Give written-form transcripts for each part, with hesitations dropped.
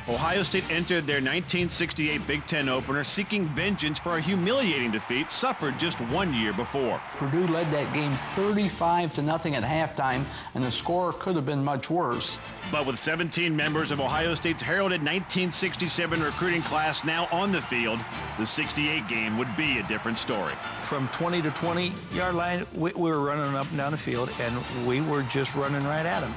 Ohio State entered their 1968 Big Ten opener seeking vengeance for a humiliating defeat suffered just 1 year before. Purdue led that game 35-0 at halftime, and the score could have been much worse. But with 17 members of Ohio State's heralded 1967 recruiting class now on the field, the 68 game would be a different story. From 20 to 20-yard line, we were running up and down the field, and we were just running right at them.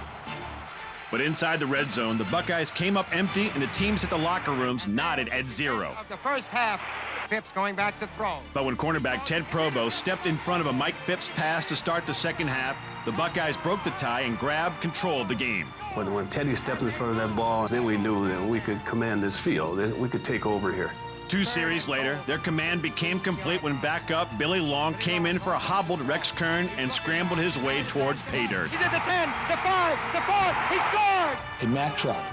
But inside the red zone, the Buckeyes came up empty, and the teams at the locker rooms nodded at 0. Of the first half, Phipps going back to throw. But when cornerback Ted Provo stepped in front of a Mike Phipps pass to start the second half, the Buckeyes broke the tie and grabbed control of the game. When Teddy stepped in front of that ball, then we knew that we could command this field, that we could take over here. 2 series later, their command became complete when backup Billy Long came in for a hobbled Rex Kern and scrambled his way towards pay dirt. He did the 10, the 5, the 4, he scored! A Mack truck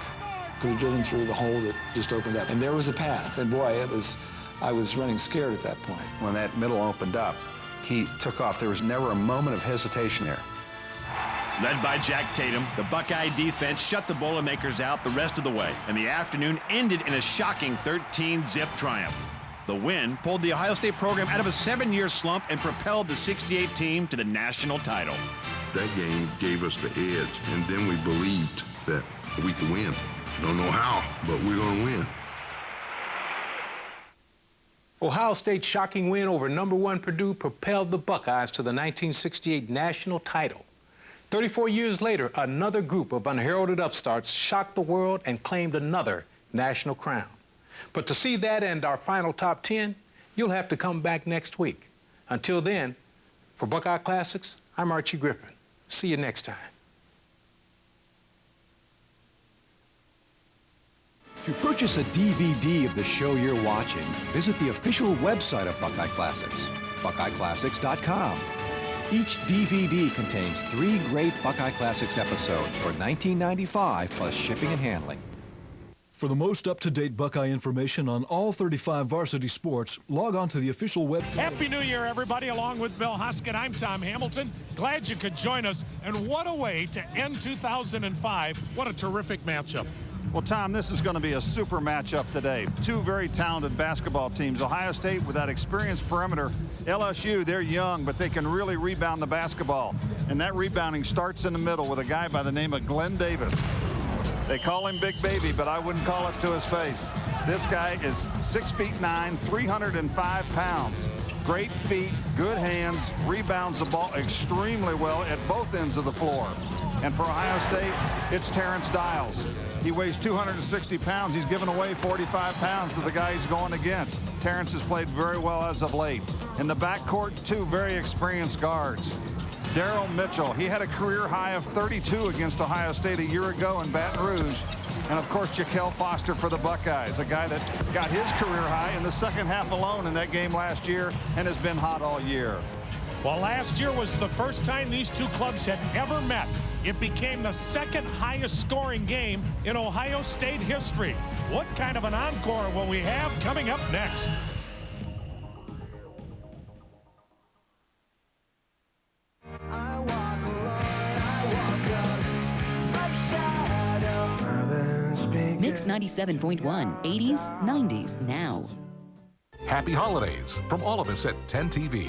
could have driven through the hole that just opened up, and there was a path, and boy, I was running scared at that point. When that middle opened up, he took off. There was never a moment of hesitation there. Led by Jack Tatum, the Buckeye defense shut the Boilermakers out the rest of the way, and the afternoon ended in a shocking 13-zip triumph. The win pulled the Ohio State program out of a 7-year slump and propelled the 68 team to the national title. That game gave us the edge, and then we believed that we could win. Don't know how, but we're going to win. Ohio State's shocking win over #1 Purdue propelled the Buckeyes to the 1968 national title. 34 years later, another group of unheralded upstarts shocked the world and claimed another national crown. But to see that and our final top 10, you'll have to come back next week. Until then, for Buckeye Classics, I'm Archie Griffin. See you next time. To purchase a DVD of the show you're watching, visit the official website of Buckeye Classics, buckeyeclassics.com. Each DVD contains 3 great Buckeye Classics episodes for $19.95 plus shipping and handling. For the most up-to-date Buckeye information on all 35 varsity sports, log on to the official web. Happy New Year, everybody. Along with Bill Huskett, I'm Tom Hamilton. Glad you could join us. And what a way to end 2005. What a terrific matchup. Well, Tom, this is going to be a super matchup today. 2 very talented basketball teams. Ohio State with that experienced perimeter. LSU, they're young, but they can really rebound the basketball. And that rebounding starts in the middle with a guy by the name of Glen Davis. They call him Big Baby, but I wouldn't call it to his face. This guy is 6'9", 305 pounds. Great feet, good hands, rebounds the ball extremely well at both ends of the floor. And for Ohio State, it's Terrence Dials. He weighs 260 pounds. He's given away 45 pounds to the guy he's going against. Terrence has played very well as of late. In the backcourt, 2 very experienced guards. Daryl Mitchell, he had a career high of 32 against Ohio State a year ago in Baton Rouge. And of course, Jaquel Foster for the Buckeyes, a guy that got his career high in the second half alone in that game last year and has been hot all year. Well, last year was the first time these 2 clubs had ever met. It became the 2nd highest scoring game in Ohio State history. What kind of an encore will we have coming up next? Mix 97.1, 80s, 90s, now. Happy holidays from all of us at 10 TV.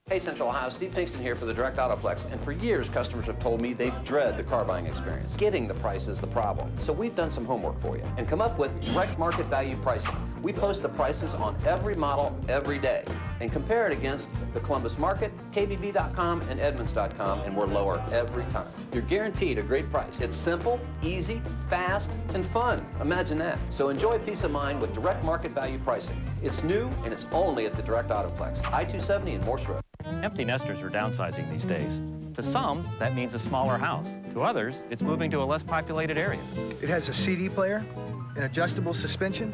Hey Central Ohio, Steve Pinkston here for the Direct Autoplex, and for years customers have told me they dread the car buying experience. Getting the price is the problem. So we've done some homework for you and come up with direct market value pricing. We post the prices on every model every day and compare it against the Columbus Market, KBB.com, and Edmunds.com, and we're lower every time. You're guaranteed a great price. It's simple, easy, fast, and fun. Imagine that. So enjoy peace of mind with direct market value pricing. It's new and it's only at the Direct Autoplex, I-270 and Morse Road. Empty nesters are downsizing these days. To some, that means a smaller house. To others, it's moving to a less populated area. It has a CD player, an adjustable suspension.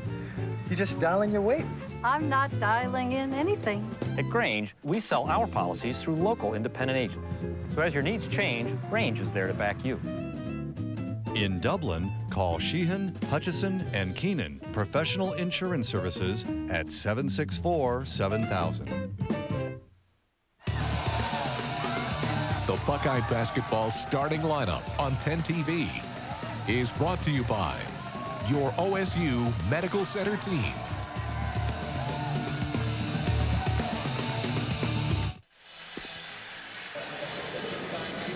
You just dial in your weight. I'm not dialing in anything. At Grange, we sell our policies through local independent agents. So as your needs change, Grange is there to back you. In Dublin, call Sheehan, Hutchison, and Keenan Professional Insurance Services at 764-7000. The Buckeye basketball starting lineup on 10 TV. is brought to you by your OSU Medical Center team.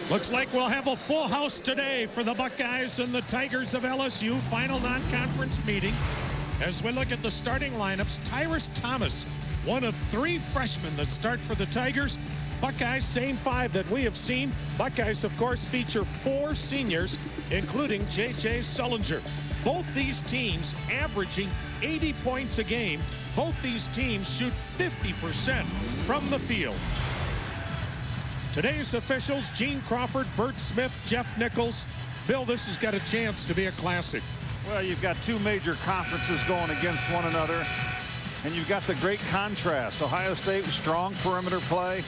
Looks like we'll have a full house today for the Buckeyes and the Tigers of LSU. Final non-conference meeting. As we look at the starting lineups, Tyrus Thomas, one of 3 freshmen that start for the Tigers. Buckeyes, same 5 that we have seen. Buckeyes, of course, feature 4 seniors, including J.J. Sullinger. Both these teams averaging 80 points a game. Both these teams shoot 50% from the field. Today's officials, Gene Crawford, Bert Smith, Jeff Nichols. Bill, this has got a chance to be a classic. Well, you've got 2 major conferences going against one another, and you've got the great contrast. Ohio State with strong perimeter play,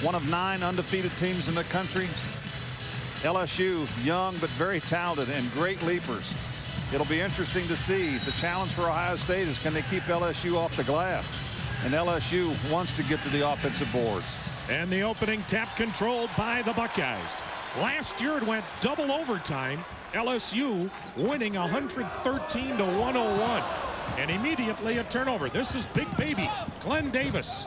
one of 9 undefeated teams in the country. LSU, young but very talented and great leapers. It'll be interesting to see. The challenge for Ohio State is, can they keep LSU off the glass? And LSU wants to get to the offensive boards. And the opening tap controlled by the Buckeyes. Last year it went double overtime. LSU winning 113 to 101. And immediately a turnover. This is Big Baby Glen Davis.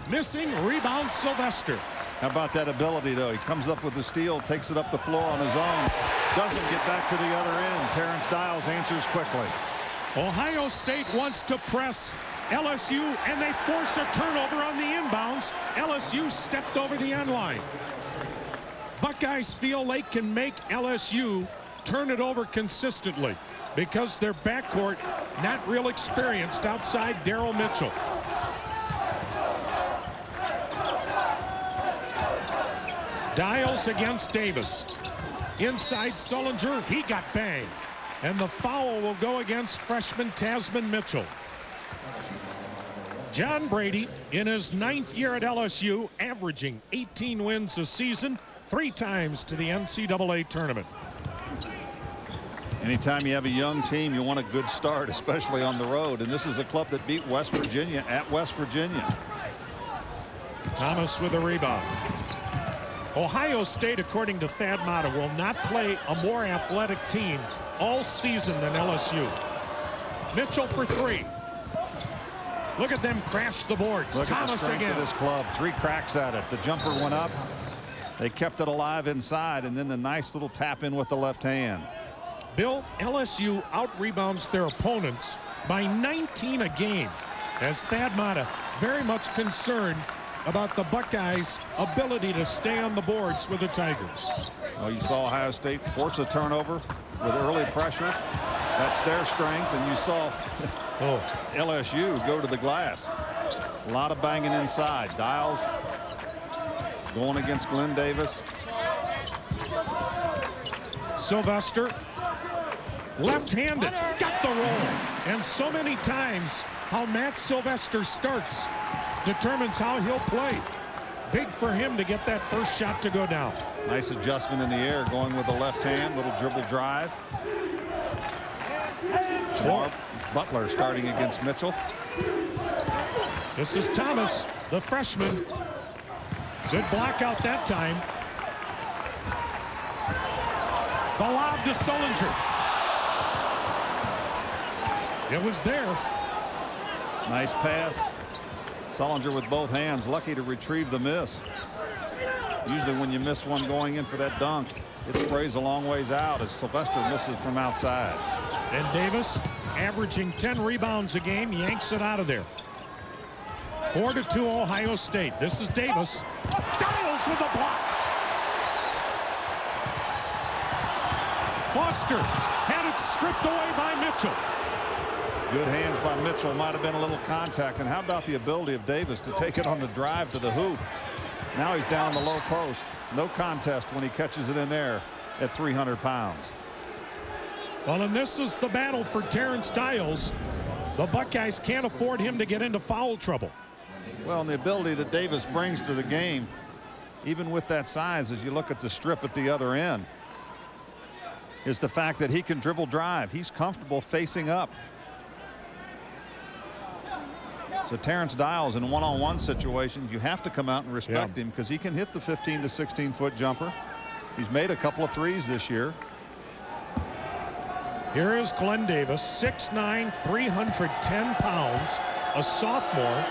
Missing, rebound Sylvester. How about that ability, though? He comes up with the steal, takes it up the floor on his own. Doesn't get back to the other end. Terrence Dials answers quickly. Ohio State wants to press LSU, and they force a turnover on the inbounds. LSU stepped over the end line. Buckeyes feel they can make LSU turn it over consistently because their backcourt not real experienced outside Daryl Mitchell. Dials against Davis. Inside Sullinger, he got banged. And the foul will go against freshman Tasman Mitchell. John Brady, in his 9th year at LSU, averaging 18 wins a season, 3 times to the NCAA tournament. Anytime you have a young team, you want a good start, especially on the road. And this is a club that beat West Virginia at West Virginia. Thomas with a rebound. Ohio State, according to Thad Matta, will not play a more athletic team all season than LSU. Mitchell for 3. Look at them crash the boards. Look Thomas at the strength again. of this club. 3 cracks at it. The jumper went up. They kept it alive inside, and then the nice little tap in with the left hand. Bill, LSU out-rebounds their opponents by 19 a game, as Thad Matta very much concerned about the Buckeyes' ability to stay on the boards with the Tigers. Well, you saw Ohio State force a turnover with early pressure. That's their strength, and you saw LSU go to the glass. A lot of banging inside. Dials going against Glen Davis. Sylvester, left-handed, got the roll. And so many times how Matt Sylvester starts determines how he'll play. Big for him to get that first shot to go down. Nice adjustment in the air, going with the left hand, little dribble drive. Butler starting against Mitchell. This is Thomas, the freshman. Good block out that time. The lob to Sullinger. It was there. Nice pass. Sullinger with both hands, lucky to retrieve the miss. Usually when you miss one going in for that dunk, it sprays a long ways out as Sylvester misses from outside. And Davis, averaging 10 rebounds a game, yanks it out of there. 4-2 Ohio State. This is Davis. Dials with a block. Foster had it stripped away by Mitchell. Good hands by Mitchell. Might have been a little contact. And how about the ability of Davis to take it on the drive to the hoop? Now he's down the low post. No contest when he catches it in there at 300 pounds. Well, and this is the battle for Terrence Dials. The Buckeyes can't afford him to get into foul trouble. Well, and the ability that Davis brings to the game, even with that size, as you look at the strip at the other end, is the fact that he can dribble drive. He's comfortable facing up. So Terrence Dials in one-on-one situations, you have to come out and respect him because he can hit the 15 to 16 foot jumper. He's made a couple of threes this year. Here is Glen Davis, 6'9", 310 pounds, a sophomore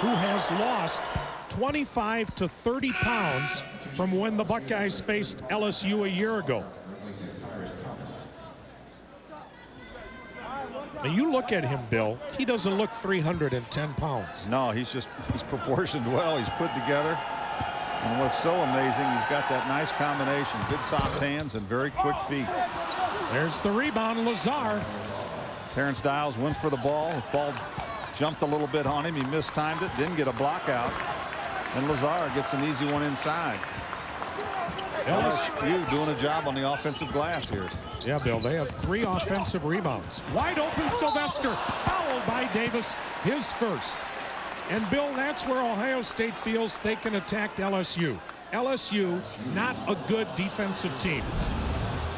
who has lost 25 to 30 pounds from when the Buckeyes faced LSU a year ago. Now you look at him, Bill, he doesn't look 310 pounds. No, he's proportioned well. He's put together. And what's so amazing, he's got that nice combination, good soft hands and very quick feet. There's the rebound, Lazar. Terrence Dials went for the ball. The ball jumped a little bit on him. He mistimed it, didn't get a block out. And Lazar gets an easy one inside. LSU doing a job on the offensive glass here. Yeah, Bill, they have 3 offensive rebounds. Wide open Sylvester, fouled by Davis, his first. And Bill, that's where Ohio State feels they can attack LSU. LSU, not a good defensive team.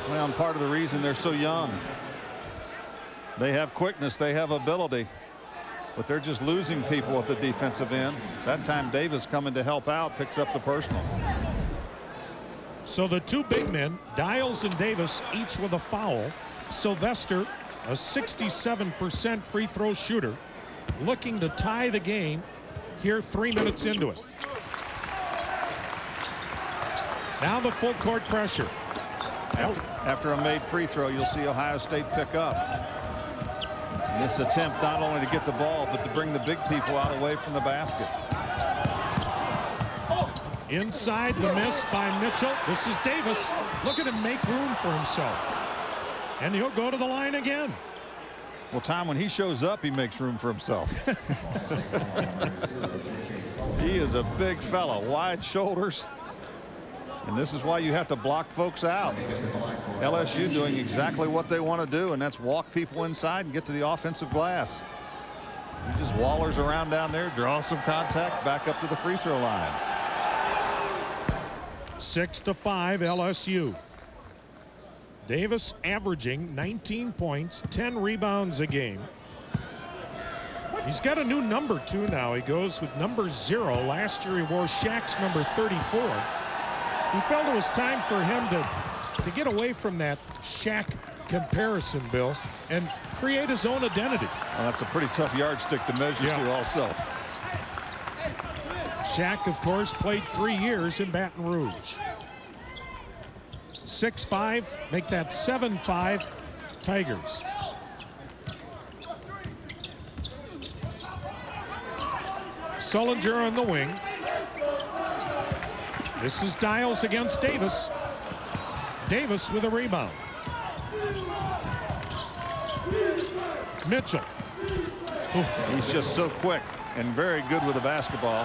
Well, and part of the reason they're so young. They have quickness, they have ability, but they're just losing people at the defensive end. That time Davis coming to help out, picks up the personal. So the 2 big men, Dials and Davis, each with a foul. Sylvester, a 67% free throw shooter, looking to tie the game here 3 minutes into it. Now the full court pressure. After a made free throw, you'll see Ohio State pick up. And this attempt not only to get the ball, but to bring the big people out away from the basket. Inside, the miss by Mitchell. This is Davis. Look at him make room for himself. And he'll go to the line again. Well, Tom, when he shows up, he makes room for himself. He is a big fella, wide shoulders. And this is why you have to block folks out. LSU doing exactly what they want to do, and that's walk people inside and get to the offensive glass. He just wallers around down there, draws some contact, back up to the free throw line. 6-5 LSU. Davis averaging 19 points, 10 rebounds a game. He's got a new number too now. He goes with number 0. Last year he wore Shaq's number 34. He felt it was time for him to get away from that Shaq comparison, Bill, and create his own identity. Well, that's a pretty tough yardstick to measure to also. Shaq, of course, played 3 years in Baton Rouge. 6-5, make that 7-5 Tigers. Sullinger on the wing. This is Dials against Davis. Davis with a rebound. Mitchell. He's just so quick and very good with the basketball.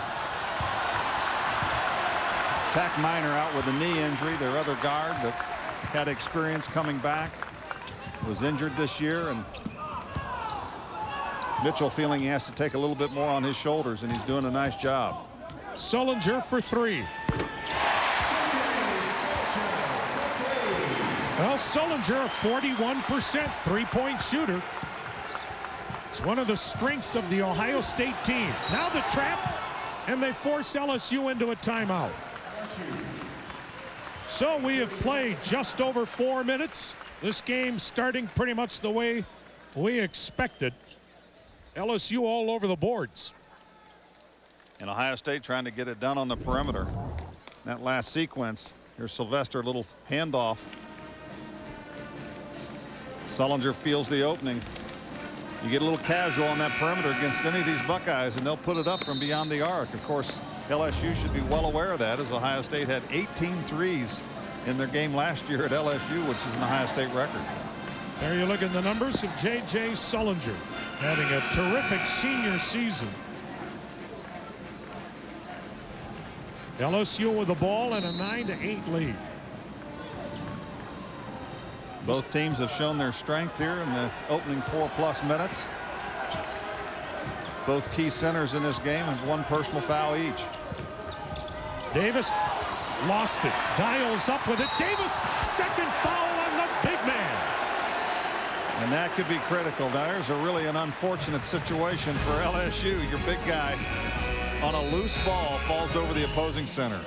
Tack Minor out with a knee injury. Their other guard that had experience coming back was injured this year, and Mitchell feeling he has to take a little bit more on his shoulders, and he's doing a nice job. Sullinger for 3. Well, Sullinger, a 41% three-point shooter. It's one of the strengths of the Ohio State team. Now the trap, and they force LSU into a timeout. So we have played just over 4 minutes. This game starting pretty much the way we expected. LSU all over the boards. And Ohio State trying to get it done on the perimeter. That last sequence, here's Sylvester, a little handoff. Sullinger feels the opening. You get a little casual on that perimeter against any of these Buckeyes, and they'll put it up from beyond the arc. Of course, LSU should be well aware of that, as Ohio State had 18 threes in their game last year at LSU, which is an Ohio State record. There you look at the numbers of J.J. Sullinger, having a terrific senior season. LSU with the ball and a 9-8 lead. Both teams have shown their strength here in the opening 4+ minutes. Both key centers in this game have 1 personal foul each. Davis lost it. Dials up with it. Davis, second foul on the big man. And that could be critical. There's really an unfortunate situation for LSU. Your big guy on a loose ball falls over the opposing center.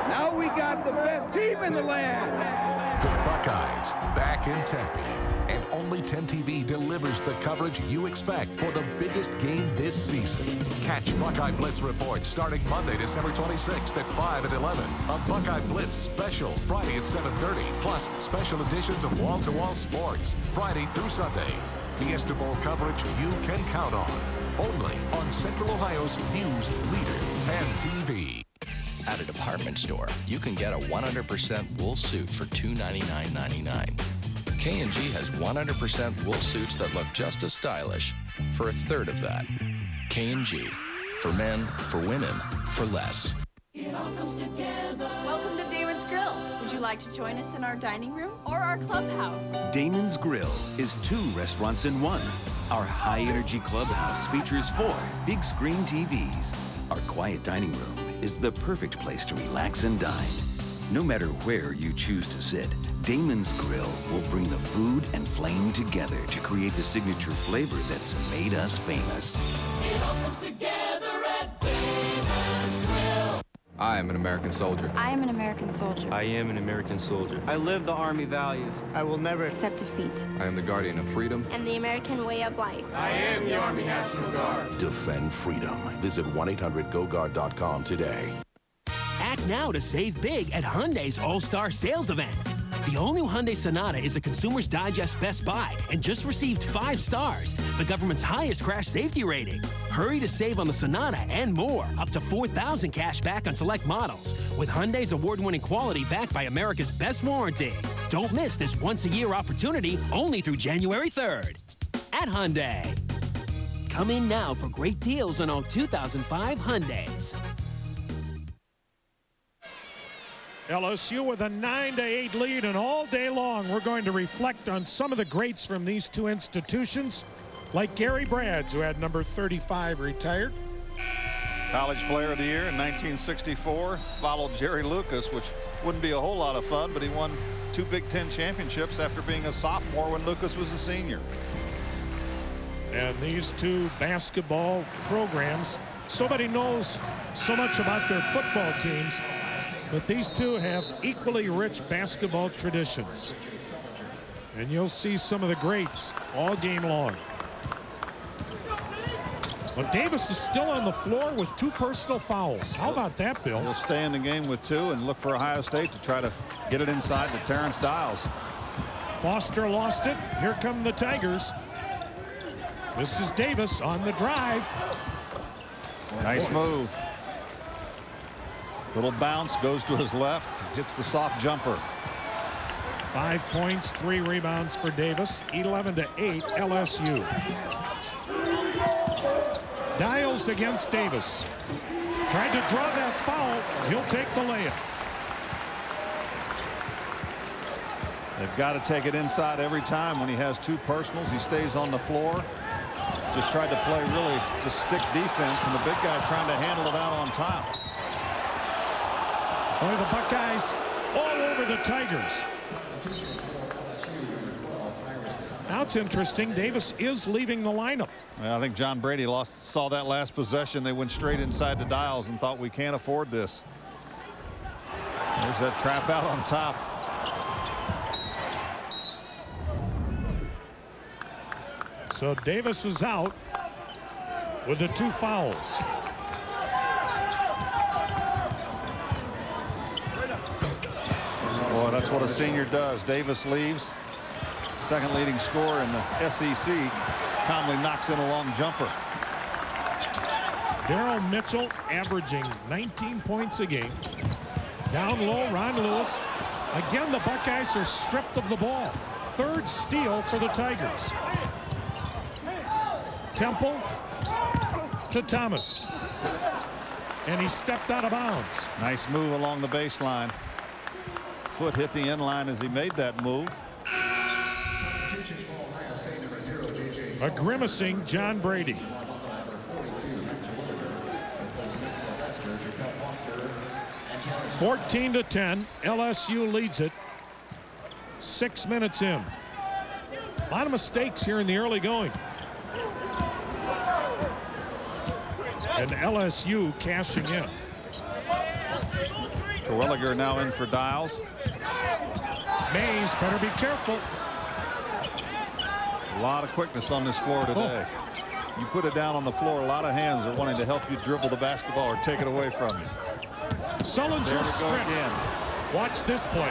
Now we we got the best team in the land. The Buckeyes back in Tempe. And only 10 TV delivers the coverage you expect for the biggest game this season. Catch Buckeye Blitz Report starting Monday, December 26th at 5 and 11. A Buckeye Blitz special Friday at 7:30. Plus special editions of Wall-to-Wall Sports Friday through Sunday. Fiesta Bowl coverage you can count on. Only on Central Ohio's news leader, 10 TV. At a department store, you can get a 100% wool suit for $299.99. K&G has 100% wool suits that look just as stylish for a third of that. K&G. For men, for women, for less. Welcome to Damon's Grill. Would you like to join us in our dining room or our clubhouse? Damon's Grill is 2 restaurants in 1. Our high-energy clubhouse features 4 big screen TVs. Our quiet dining room is the perfect place to relax and dine. No matter where you choose to sit, Damon's Grill will bring the food and flame together to create the signature flavor that's made us famous. It all comes together at Damon's Grill. I am an American soldier. I am an American soldier. I am an American soldier. I live the Army values. I will never accept defeat. I am the guardian of freedom and the American way of life. I am the Army National Guard. Defend freedom. Visit 1-800-GO-GUARD.com today. Act now to save big at Hyundai's All-Star Sales Event. The all-new Hyundai Sonata is a Consumer's Digest Best Buy and just received 5 stars, the government's highest crash safety rating. Hurry to save on the Sonata and more, up to $4,000 cash back on select models, with Hyundai's award-winning quality backed by America's best warranty. Don't miss this once-a-year opportunity only through January 3rd. At Hyundai. Come in now for great deals on all 2005 Hyundais. LSU with a 9-8 lead, and all day long we're going to reflect on some of the greats from these two institutions, like Gary Brads, who had number 35 retired. College Player of the Year in 1964, followed Jerry Lucas, which wouldn't be a whole lot of fun, but he won 2 Big Ten championships after being a sophomore when Lucas was a senior. And these two basketball programs, somebody knows so much about their football teams, but these two have equally rich basketball traditions. And you'll see some of the greats all game long. But Davis is still on the floor with 2 personal fouls. How about that, Bill? He'll stay in the game with 2 and look for Ohio State to try to get it inside to Terrence Dials. Foster lost it. Here come the Tigers. This is Davis on the drive. Nice move. Little bounce, goes to his left, hits the soft jumper. 5 points, 3 rebounds for Davis. 11-8 LSU. Dials against Davis. Tried to draw that foul. He'll take the layup. They've got to take it inside every time. When he has 2 personals, he stays on the floor. Just tried to play really just stick defense, and the big guy trying to handle it out on top. Boy, the Buckeyes all over the Tigers. Now it's interesting. Davis is leaving the lineup. Well, I think John Brady saw that last possession. They went straight inside the Dials and thought, we can't afford this. There's that trap out on top. So Davis is out with the 2 fouls. Boy, that's what a senior does. Davis leaves. Second leading scorer in the SEC. Calmly knocks in a long jumper. Darrell Mitchell averaging 19 points a game. Down low, Ron Lewis. Again, the Buckeyes are stripped of the ball. 3rd steal for the Tigers. Temple to Thomas. And he stepped out of bounds. Nice move along the baseline. Foot hit the end line as he made that move. A grimacing John Brady. (14-10). LSU leads it. 6 minutes in. A lot of mistakes here in the early going. And LSU cashing in. Terwilliger now in for Dials. Mays better be careful. A lot of quickness on this floor today. You put it down on the floor, a lot of hands are wanting to help you dribble the basketball or take it away from you. Sullinger strip. Again. Watch this play.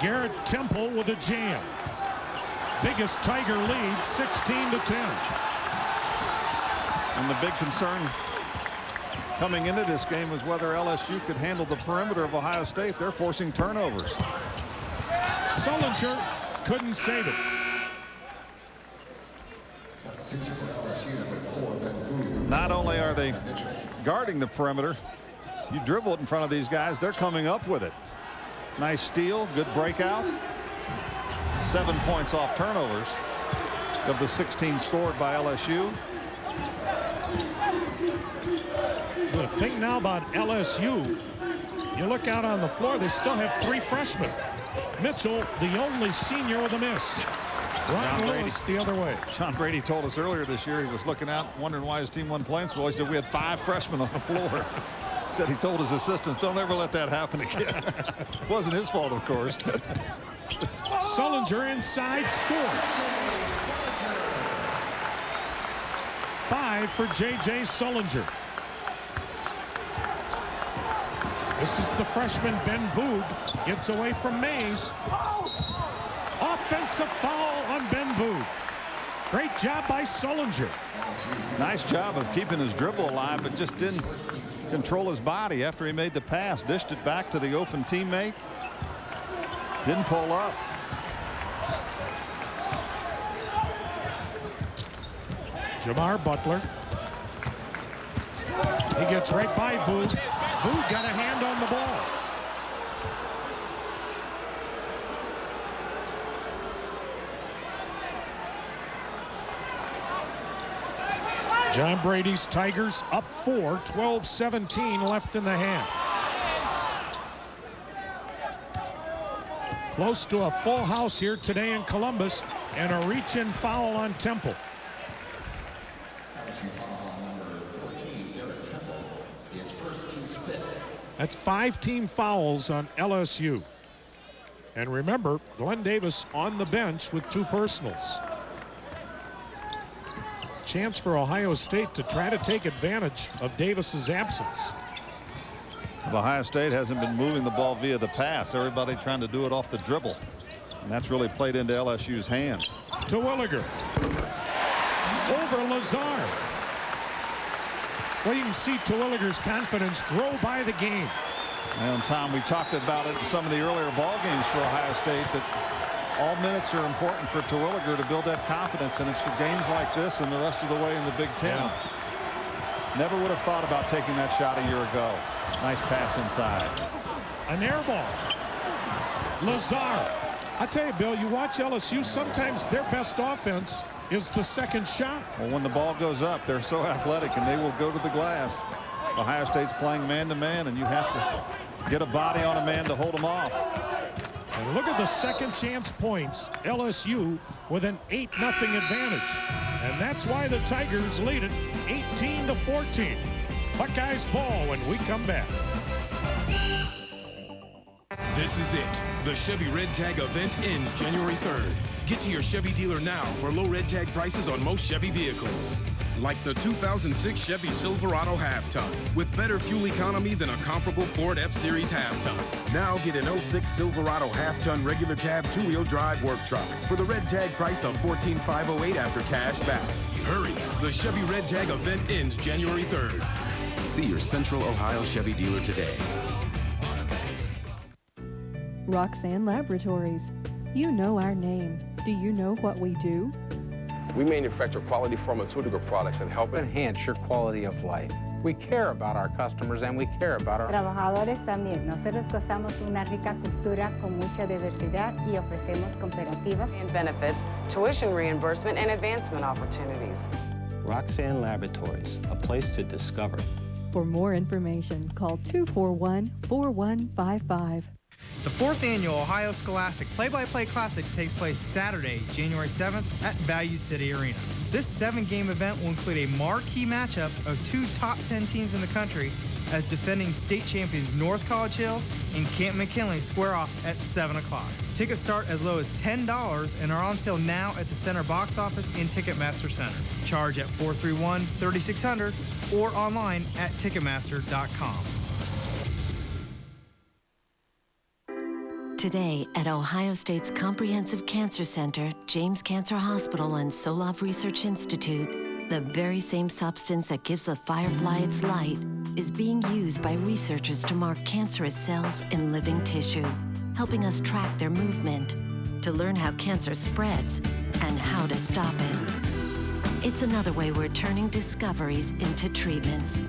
Garrett Temple with a jam. Biggest Tiger lead, 16-10. And the big concern coming into this game was whether LSU could handle the perimeter of Ohio State. They're forcing turnovers. Sullinger couldn't save it. Not only are they guarding the perimeter, you dribble it in front of these guys, they're coming up with it. Nice steal, good breakout. 7 points off turnovers of the 16 scored by LSU. The thing now about LSU, you look out on the floor, they still have 3 freshmen. Mitchell, the only senior with a miss. Ron Lewis the other way. John Brady told us earlier this year he was looking out wondering why his team wasn't playing so well. He said we had 5 freshmen on the floor. Said he told his assistants, don't ever let that happen again. Wasn't his fault, of course. Sullinger inside scores. 5 for J.J. Sullinger. This is the freshman Ben Voog. Gets away from Mays. Offensive foul on Ben Voog. Great job by Sullinger. Nice job of keeping his dribble alive, but just didn't control his body after he made the pass. Dished it back to the open teammate. Didn't pull up. Jamar Butler. He gets right by Voog. Voog got a hand on the ball. John Brady's Tigers up 4, 12-17 left in the half. Close to a full house here today in Columbus, and a reach-in foul on Temple. That's 5 team fouls on LSU. And remember, Glen Davis on the bench with 2 personals. Chance for Ohio State to try to take advantage of Davis's absence. Ohio State hasn't been moving the ball via the pass. Everybody trying to do it off the dribble. And that's really played into LSU's hands. Terwilliger. Over Lazar. Well, you can see Terwilliger's confidence grow by the game. And Tom, we talked about it in some of the earlier ball games for Ohio State that all minutes are important for Terwilliger to build that confidence, and it's for games like this and the rest of the way in the Big Ten. Yeah. Never would have thought about taking that shot a year ago. Nice pass inside. An air ball. Lazar. I tell you, Bill, you watch LSU, sometimes their best offense is the second shot. Well, when the ball goes up, they're so athletic, and they will go to the glass. Ohio State's playing man-to-man, and you have to get a body on a man to hold them off. And look at the second chance points. LSU with an 8-0 advantage. And that's why the Tigers lead it 18-14. Buckeyes ball when we come back. This is it. The Chevy Red Tag event ends January 3rd. Get to your Chevy dealer now for low red tag prices on most Chevy vehicles. Like the 2006 Chevy Silverado half-ton with better fuel economy than a comparable Ford F-Series half-ton. Now get an 06 Silverado half-ton regular cab 2-wheel drive work truck for the red tag price of $14,508 after cash back. Hurry, the Chevy Red Tag event ends January 3rd. See your Central Ohio Chevy dealer today. Roxanne Laboratories. You know our name. Do you know what we do? We manufacture quality pharmaceutical products that help enhance your quality of life. We care about our customers and we care about our trabajadores también. Nosotros gozamos una rica cultura con mucha diversidad y ofrecemos cooperativas and benefits, tuition reimbursement, and advancement opportunities. Roxanne Laboratories, a place to discover. For more information, call 241-4155. The 4th Annual Ohio Scholastic Play-by-Play Classic takes place Saturday, January 7th at Value City Arena. This 7-game event will include a marquee matchup of 2 top 10 teams in the country as defending state champions North College Hill and Camp McKinley square off at 7 o'clock. Tickets start as low as $10 and are on sale now at the Center box office and Ticketmaster Center. Charge at 431-3600 or online at Ticketmaster.com. Today at Ohio State's Comprehensive Cancer Center, James Cancer Hospital, and Solov Research Institute, the very same substance that gives the firefly its light is being used by researchers to mark cancerous cells in living tissue, helping us track their movement, to learn how cancer spreads and how to stop it. It's another way we're turning discoveries into treatments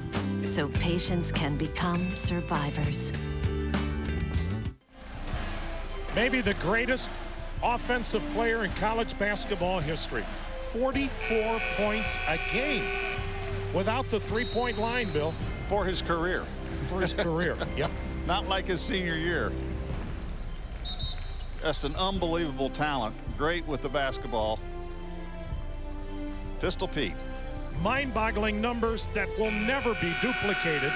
so patients can become survivors. Maybe the greatest offensive player in college basketball history. 44 points a game without the three-point line, Bill. For his career. For his career, yep. Not like his senior year. Just an unbelievable talent. Great with the basketball. Pistol Pete. Mind-boggling numbers that will never be duplicated.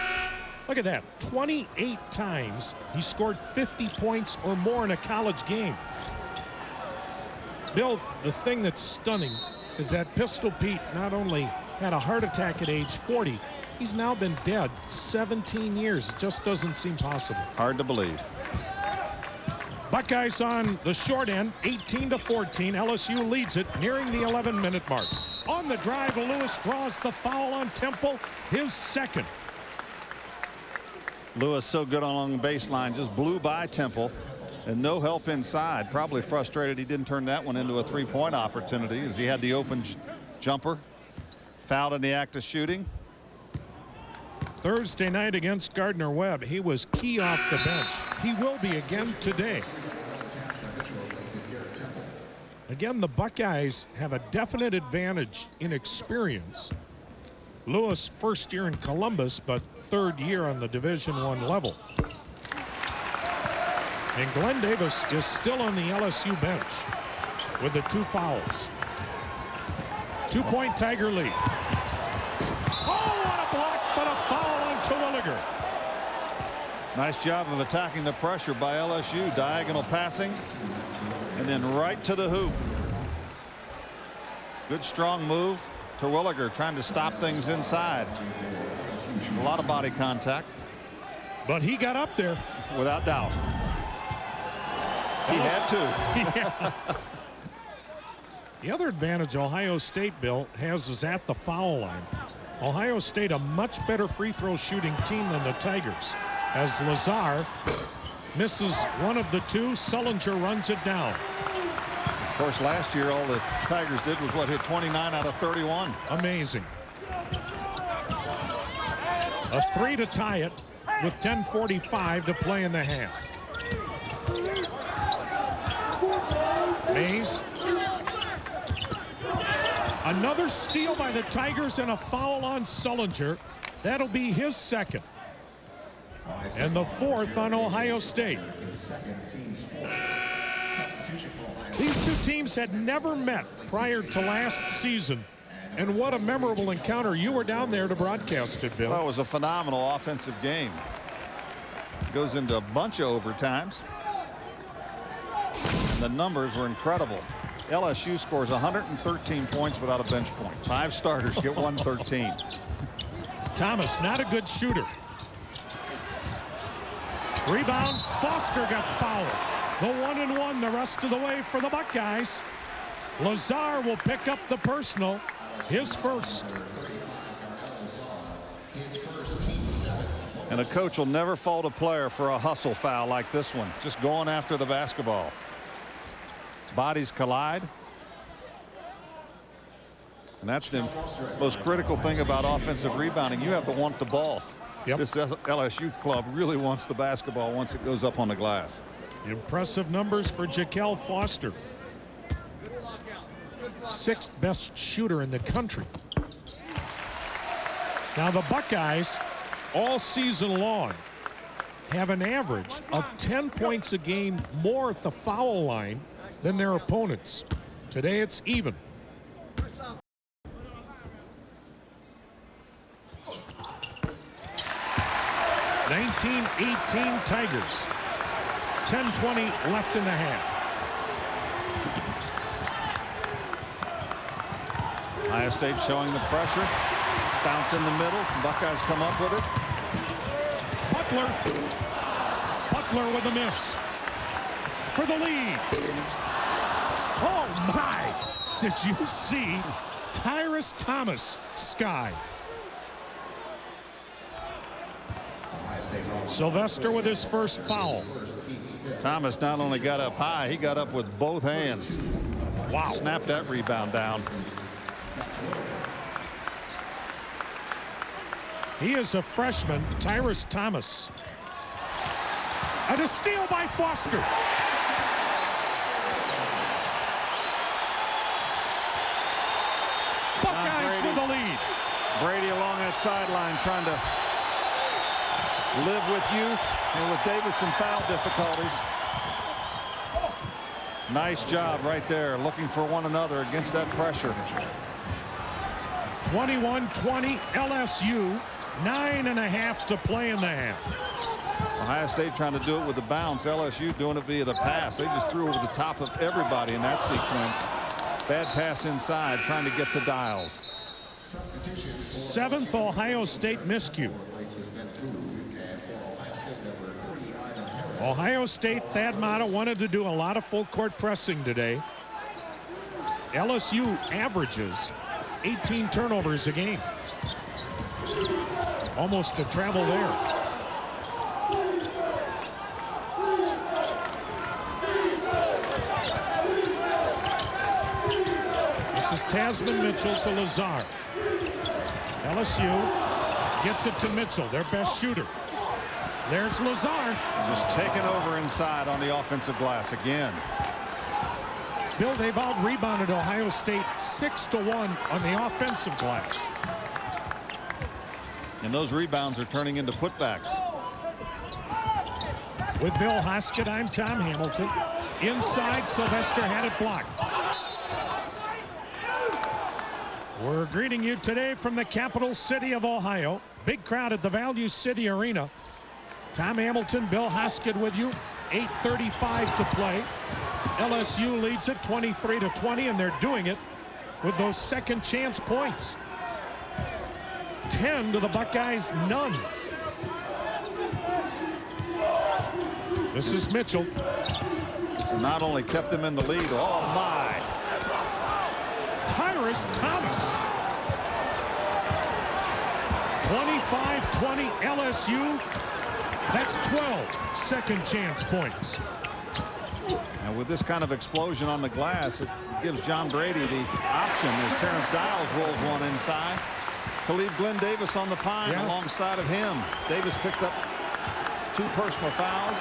Look at that, 28 times he scored 50 points or more in a college game. Bill, the thing that's stunning is that Pistol Pete not only had a heart attack at age 40, he's now been dead 17 years. It just doesn't seem possible. Hard to believe. Buckeyes on the short end, 18-14. LSU leads it nearing the 11-minute mark. On the drive, Lewis draws the foul on Temple, his second. Lewis so good along the baseline, just blew by Temple and no help inside. Probably frustrated he didn't turn that one into a three-point opportunity as he had the open jumper. Fouled in the act of shooting. Thursday night against Gardner-Webb, he was key off the bench. He will be again today. Again, the Buckeyes have a definite advantage in experience. Lewis first year in Columbus, but third year on the Division I level. And Glen Davis is still on the LSU bench with the 2 fouls. 2-point Tiger lead. Oh, what a block, but a foul on Terwilliger. Nice job of attacking the pressure by LSU. Diagonal passing and then right to the hoop. Good strong move. Terwilliger trying to stop things inside. A lot of body contact. But he got up there. Without doubt. He had to. Yeah. The other advantage Ohio State, Bill, has is at the foul line. Ohio State a much better free throw shooting team than the Tigers. As Lazar misses one of the 2, Sullinger runs it down. Of course, last year all the Tigers did was hit 29 out of 31. Amazing. A 3 to tie it with 10:45 to play in the half. Mays. Another steal by the Tigers and a foul on Sullinger. That'll be his second. And the 4th on Ohio State. These 2 teams had never met prior to last season. And what a memorable encounter. You were down there to broadcast it, Bill. Well, it was a phenomenal offensive game. Goes into a bunch of overtimes. And the numbers were incredible. LSU scores 113 points without a bench point. 5 starters get 113. Thomas, not a good shooter. Rebound, Foster got fouled. The 1-and-1 the rest of the way for the Buckeyes. Lazar will pick up the personal, his first. And a coach will never fault a player for a hustle foul like this one. Just going after the basketball. Bodies collide. And that's the most critical thing about offensive rebounding. You have to want the ball. Yep. This LSU club really wants the basketball once it goes up on the glass. Impressive numbers for Jaquel Foster. 6th best shooter in the country. Now the Buckeyes all season long have an average of 10 points a game more at the foul line than their opponents. Today it's even. 19-18 Tigers. 10:20 left in the half. Ohio State showing the pressure. Bounce in the middle. Buckeyes come up with it. Butler with a miss. For the lead. Oh, my. Did you see Tyrus Thomas sky? Sylvester with his first foul. Thomas not only got up high, he got up with both hands. Wow. Snapped that rebound down. He is a freshman, Tyrus Thomas. And a steal by Foster. Buckeyes with the lead. Brady along that sideline trying to live with youth and with Davis in foul difficulties. Nice job right there, looking for one another against that pressure. 21-20 LSU. 9.5 to play in the half. Ohio State trying to do it with the bounce. LSU doing it via the pass. They just threw over the top of everybody in that sequence. Bad pass inside, trying to get to Dials. 7th Ohio State miscue. Ohio State, Thad Matta wanted to do a lot of full court pressing today. LSU averages 18 turnovers a game. Almost a travel there. This is Tasman Mitchell to Lazar. LSU gets it to Mitchell, their best shooter. There's Lazar. Just taking over inside on the offensive glass again. Bill, they've out-rebounded Ohio State 6-1 on the offensive glass. And those rebounds are turning into putbacks. With Bill Hoskett, I'm Tom Hamilton. Inside, Sylvester had it blocked. We're greeting you today from the capital city of Ohio. Big crowd at the Value City Arena. Tom Hamilton, Bill Hoskett with you. 8:35 to play. LSU leads it 23-20, and they're doing it with those second chance points. 10 to the Buckeyes, none. This is Mitchell. So not only kept them in the lead, oh my. Tyrus Thomas. 25-20 LSU. That's 12 second chance points. And with this kind of explosion on the glass, it gives John Brady the option as Terrence Dials rolls one inside to leave Glen Davis on the pine alongside of him. Davis picked up 2 personal fouls.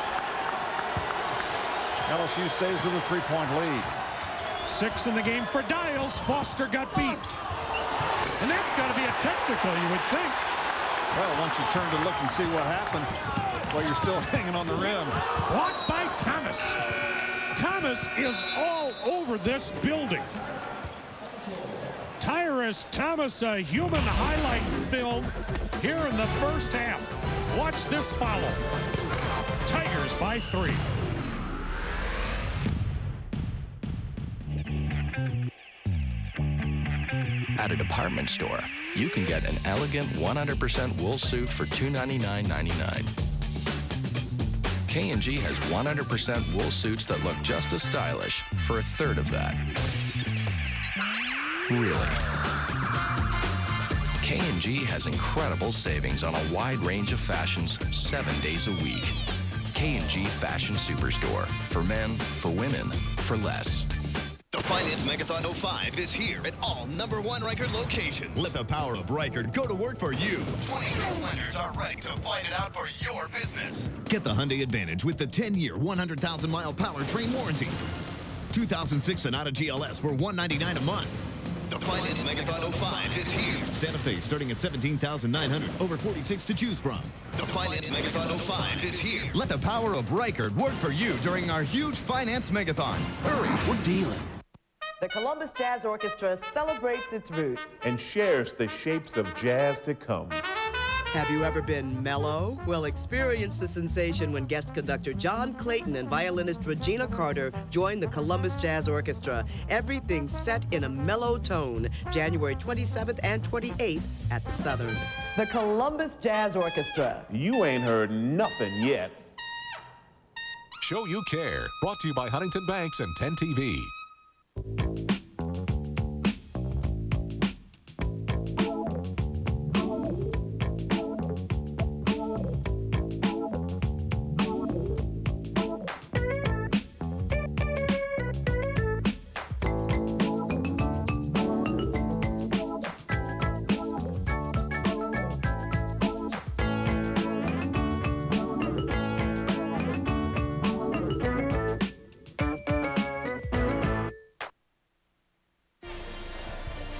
LSU stays with a 3-point lead. 6 in the game for Dials. Foster got beat. And that's got to be a technical, you would think. Well, once you turn to look and see what happened, well, you're still hanging on the rim. Blocked by Thomas. Thomas is all over this building. Tyrus Thomas, a human highlight film here in the first half. Watch this follow. Tigers by 3. At a department store, you can get an elegant 100% wool suit for $299.99. K&G has 100% wool suits that look just as stylish for a third of that. Really. K&G has incredible savings on a wide range of fashions 7 days a week. K&G Fashion Superstore. For men, for women, for less. The Finance Megathon 05 is here at all #1 Reichert locations. Let the power of Reichert go to work for you. 26 lenders are ready to fight it out for your business. Get the Hyundai Advantage with the 10-year, 100,000-mile powertrain warranty. 2006 Sonata GLS for $199 a month. The Finance Megathon 05 is here. Santa Fe starting at $17,900, over 46 to choose from. The Finance Megathon 05 is here. Let the power of Reichert work for you during our huge Finance Megathon. Hurry, we're dealing. The Columbus Jazz Orchestra celebrates its roots and shares the shapes of jazz to come. Have you ever been mellow? Well, experience the sensation when guest conductor John Clayton and violinist Regina Carter join the Columbus Jazz Orchestra. Everything set in a mellow tone. January 27th and 28th at the Southern. The Columbus Jazz Orchestra. You ain't heard nothing yet. Show You Care. Brought to you by Huntington Banks and 10 TV.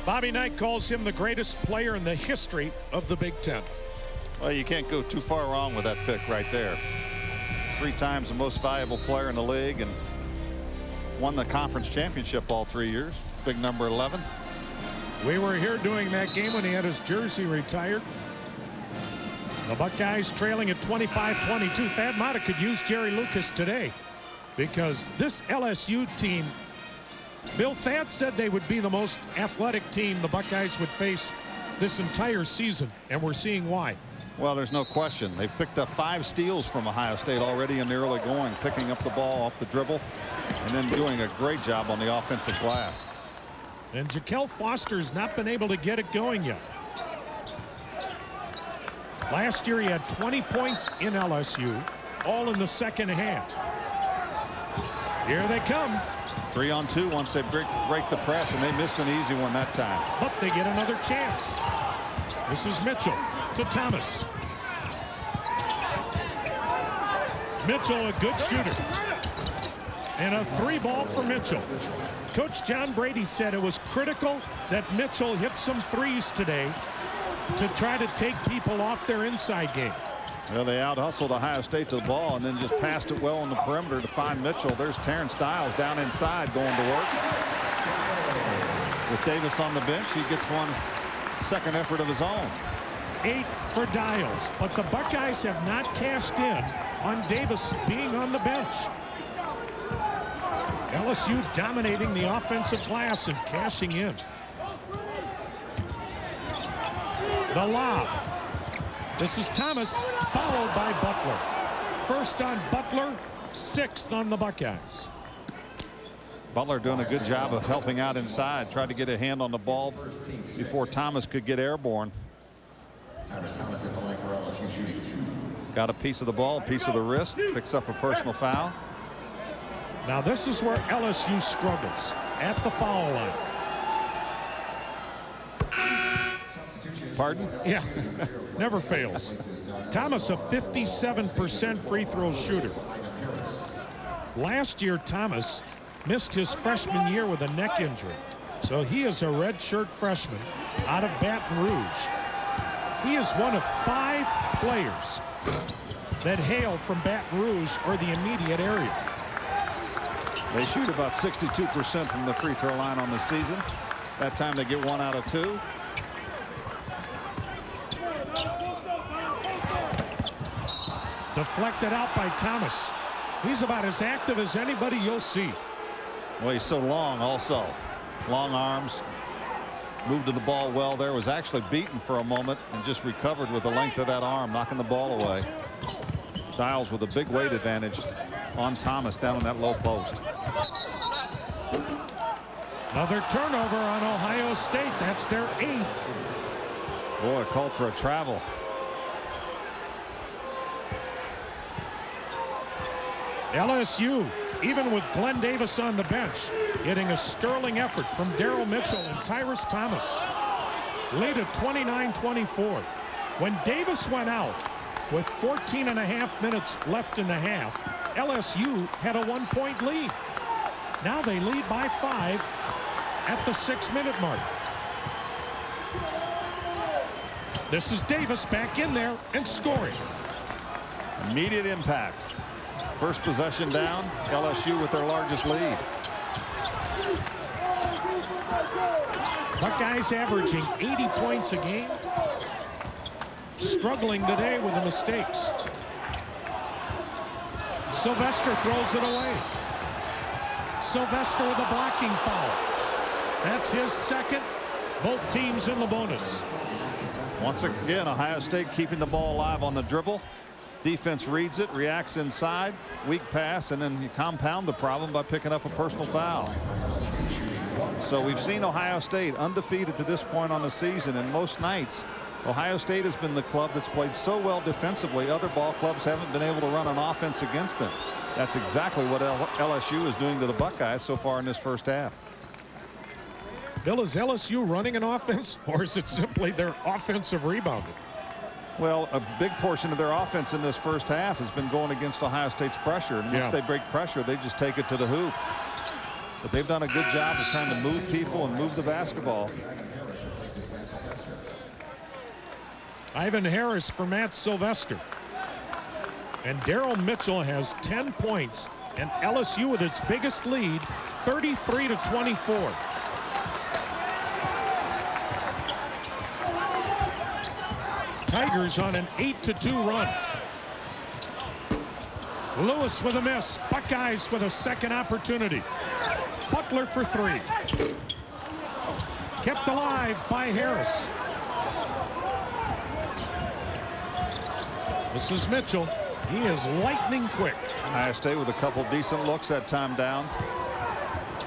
Bobby Knight calls him the greatest player in the history of the Big Ten. Well, you can't go too far wrong with that pick right there. 3 times the most valuable player in the league and won the conference championship all 3 years. Big number 11. We were here doing that game when he had his jersey retired. The Buckeyes trailing at 25-22. Thad Matta could use Jerry Lucas today because this LSU team, Bill Thad said they would be the most athletic team the Buckeyes would face this entire season, and we're seeing why. Well, there's no question. They've picked up 5 steals from Ohio State already in the early going, picking up the ball off the dribble and then doing a great job on the offensive glass. And Jaquel Foster's not been able to get it going yet. Last year he had 20 points in LSU, all in the second half. Here they come. 3-on-2 once they break the press, and they missed an easy one that time. But they get another chance. This is Mitchell to Thomas. Mitchell, a good shooter. And a 3-ball for Mitchell. Coach John Brady said it was critical that Mitchell hit some threes today to try to take people off their inside game. Well, they out-hustled Ohio State to the ball and then just passed it well on the perimeter to find Mitchell. There's Terrence down inside going to work. With Davis on the bench, he gets one second effort of his own. 8 for Dials, but the Buckeyes have not cashed in on Davis being on the bench. LSU dominating the offensive glass and cashing in. The lob. This is Thomas, followed by Butler. First on Butler, 6th on the Buckeyes. Butler doing a good job of helping out inside. Tried to get a hand on the ball before Thomas could get airborne. Got a piece of the ball, piece of the wrist, picks up a personal foul. Now this is where LSU struggles, at the foul line. Pardon? Yeah, never fails. Thomas, a 57% free throw shooter. Last year, Thomas missed his freshman year with a neck injury. So he is a redshirt freshman out of Baton Rouge. He is one of 5 players that hail from Baton Rouge or the immediate area. They shoot about 62% from the free throw line on the season. That time they get 1 out of 2. Deflected out by Thomas. He's about as active as anybody you'll see. Well, he's so long also. Long arms. Moved to the ball well there. Was actually beaten for a moment and just recovered with the length of that arm, knocking the ball away. Dials with a big weight advantage on Thomas down in that low post. Another turnover on Ohio State. That's their 8th. Boy, called for a travel. LSU, even with Glen Davis on the bench, getting a sterling effort from Daryl Mitchell and Tyrus Thomas. Lead at 29-24. When Davis went out with 14.5 minutes left in the half, LSU had a 1-point lead. Now they lead by 5 at the 6-minute mark. This is Davis back in there and scoring. Immediate impact. First possession down, LSU with their largest lead. Buckeyes averaging 80 points a game. struggling today with the mistakes. Sylvester throws it away. Sylvester with a blocking foul. That's his second. Both teams in the bonus. Once again, Ohio State keeping the ball alive on the dribble. Defense reads it, reacts inside, weak pass, and then you compound the problem by picking up a personal foul. So we've seen Ohio State undefeated to this point on the season, and most nights Ohio State has been the club that's played so well defensively other ball clubs haven't been able to run an offense against them. That's exactly what LSU is doing to the Buckeyes so far in this first half. Bill, is LSU running an offense, or is it simply their offensive rebounding? Well, a big portion of their offense in this first half has been going against Ohio State's pressure. And once they break pressure, they just take it to the hoop. But they've done a good job of trying to move people and move the basketball. Ivan Harris for Matt Sylvester. And Daryl Mitchell has 10 points. And LSU with its biggest lead, 33-24. Tigers on an 8-2 run. Lewis with a miss. Buckeyes with a second opportunity. Butler for three. Kept alive by Harris. This is Mitchell. He is lightning quick. Ohio State with a couple decent looks that time down.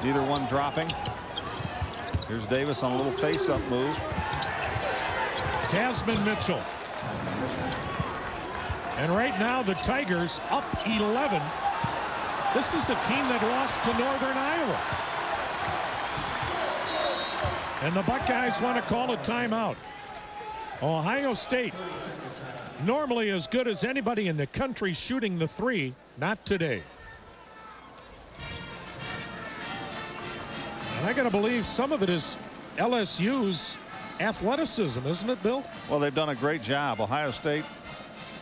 Neither one dropping. Here's Davis on a little face-up move. Tasman Mitchell. And right now the Tigers up 11. This is a team that lost to Northern Iowa. And the Buckeyes want to call a timeout. Ohio State, normally as good as anybody in the country shooting the three, not today. And I got to believe some of it is LSU's athleticism, isn't it, Bill? Well, they've done a great job. Ohio State,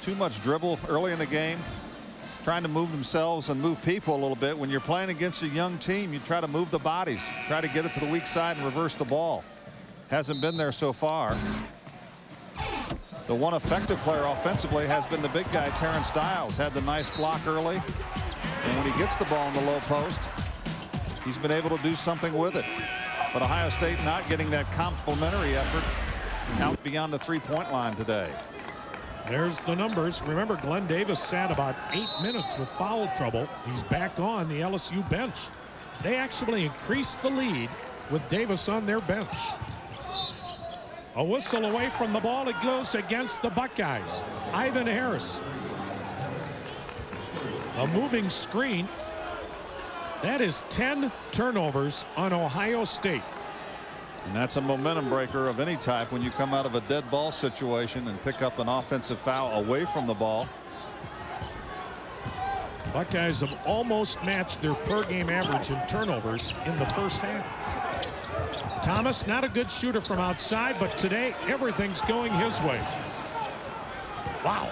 too much dribble early in the game, trying to move themselves and move people a little bit. When you're playing against a young team, you try to move the bodies, try to get it to the weak side and reverse the ball. Hasn't been there so far. The one effective player offensively has been the big guy, Terrence Dials. Had the nice block early, and when he gets the ball in the low post, he's been able to do something with it. But Ohio State not getting that complementary effort out beyond the three-point line today. There's the numbers. Remember, Glen Davis sat about 8 minutes with foul trouble. He's back on the LSU bench. They actually increased the lead with Davis on their bench. A whistle away from the ball. It goes against the Buckeyes. Ivan Harris. A moving screen. That is 10 turnovers on Ohio State. And that's a momentum breaker of any type when you come out of a dead ball situation and pick up an offensive foul away from the ball. Buckeyes have almost matched their per game average in turnovers in the first half. Thomas, not a good shooter from outside, but today everything's going his way. Wow.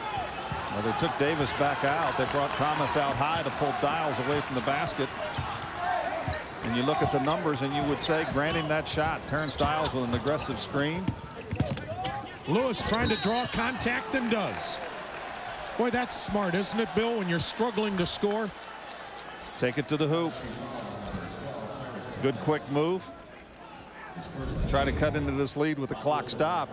Well, they took Davis back out. They brought Thomas out high to pull Dials away from the basket. And you look at the numbers and you would say, grant him that shot. Terrence Dials with an aggressive screen. Lewis trying to draw contact and does. Boy, that's smart, isn't it, Bill, when you're struggling to score? Take it to the hoop. Good quick move. Try to cut into this lead with the clock stopped.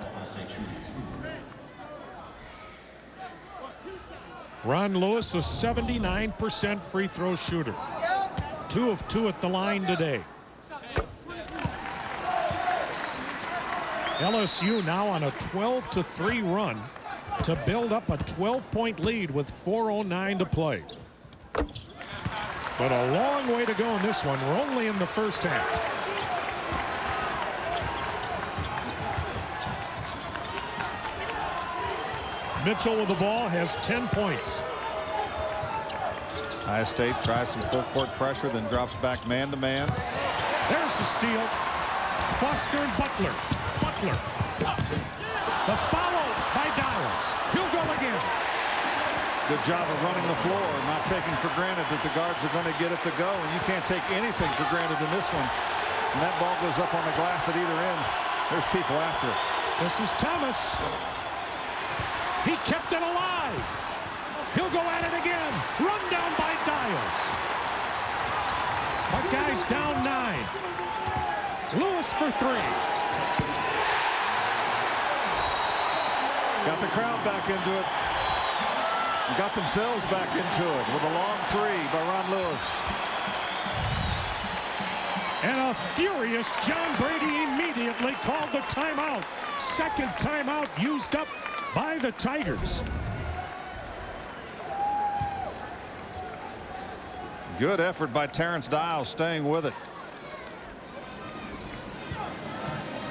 Ron Lewis, a 79% free throw shooter. 2 of 2 at the line today. LSU now on a 12-3 run to build up a 12-point lead with 4:09 to play. But a long way to go in this one. We're only in the first half. Mitchell with the ball has 10 points. Ohio State tries some full court pressure, then drops back man to man. There's a steal. Foster and Butler. Butler. The follow by Dials. He'll go again. Good job of running the floor, not taking for granted that the guards are going to get it to go. And you can't take anything for granted in this one. And that ball goes up on the glass at either end. There's people after it. This is Thomas. He kept it alive. He'll go at it again. Run down by Dials. Buckeyes down 9. Lewis for 3. Got the crowd back into it. Got themselves back into it with a long 3 by Ron Lewis. And a furious John Brady immediately called the timeout. Second timeout used up by the Tigers. Good effort by Terrence Dials, staying with it.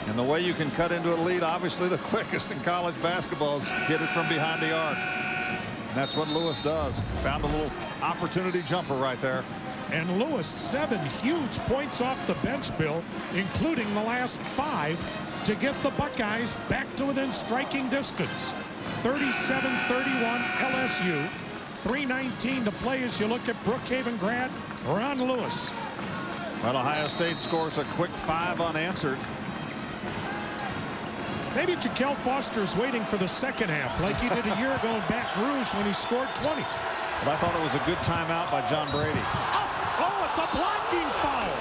And the way you can cut into a lead, obviously the quickest in college basketball is hit it from behind the arc. And that's what Lewis does. Found a little opportunity jumper right there. And Lewis, 7 huge points off the bench, Bill, including the last 5 to get the Buckeyes back to within striking distance. 37-31 LSU. 3:19 to play as you look at Brookhaven grad Ron Lewis. Well, Ohio State scores a quick 5 unanswered. Maybe Jaquel Foster's waiting for the second half like he did a year ago in Baton Rouge when he scored 20. But I thought it was a good timeout by John Brady. Oh, it's a blocking foul.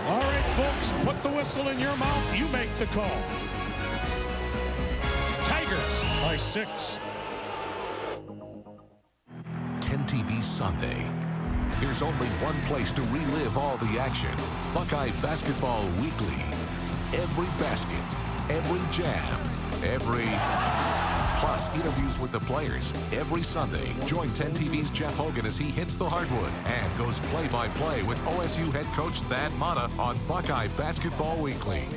All right, folks, put the whistle in your mouth. You make the call. Tigers by 6. 10 TV Sunday. There's only one place to relive all the action. Buckeye Basketball Weekly. Every basket, every jam, plus interviews with the players. Every Sunday, join 10 TV's Jeff Hogan as he hits the hardwood and goes play-by-play with OSU head coach Thad Matta on Buckeye Basketball Weekly.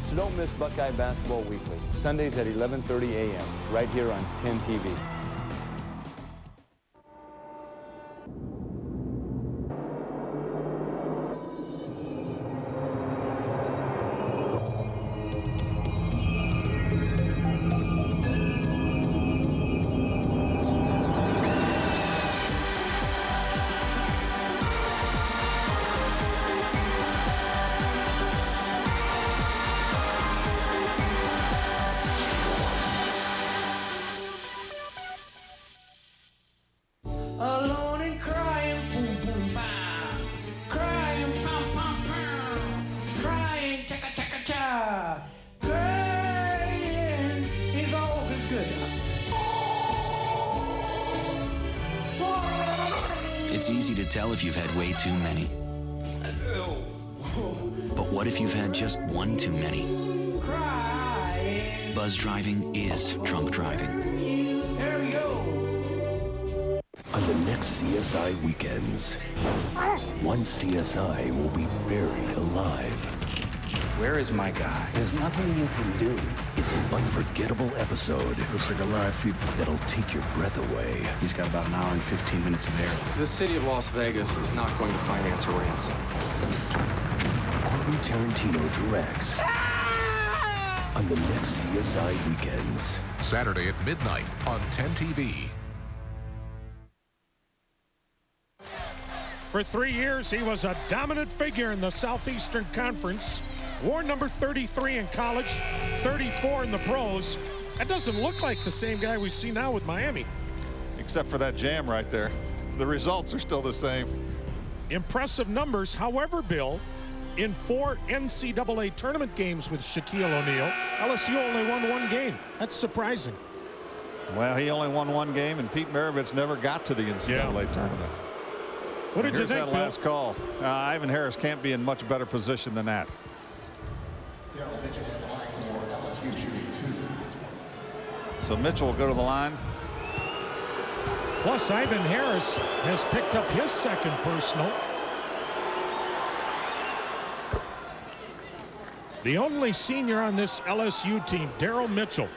So don't miss Buckeye Basketball Weekly. Sundays at 11:30 a.m. right here on 10 TV. Alone and crying, boom, boom, bah. Crying, pom, pom, pom. Crying, chaka, chaka, cha. Crying is always good. It's easy to tell if you've had way too many. But what if you've had just one too many? Crying. Buzz driving is drunk driving. There we go. On the next CSI weekends, one CSI will be buried alive. Where is my guy? There's nothing you can do. It's an unforgettable episode. Looks like a live feed. That'll take your breath away. He's got about an hour and 15 minutes of air. The city of Las Vegas is not going to finance a ransom. Quentin Tarantino directs on the next CSI weekends. Saturday at midnight on 10 TV. For 3 years, he was a dominant figure in the Southeastern Conference. Wore number 33 in college, 34 in the pros. That doesn't look like the same guy we see now with Miami. Except for that jam right there. The results are still the same. Impressive numbers. However, Bill, in 4 NCAA tournament games with Shaquille O'Neal, LSU only won 1 game. That's surprising. Well, he only won 1 game, and Pete Maravich never got to the NCAA tournament. What did you think, that last call? Ivan Harris can't be in much better position than that. So Mitchell will go to the line. Plus, Ivan Harris has picked up his second personal. The only senior on this LSU team, Daryl Mitchell.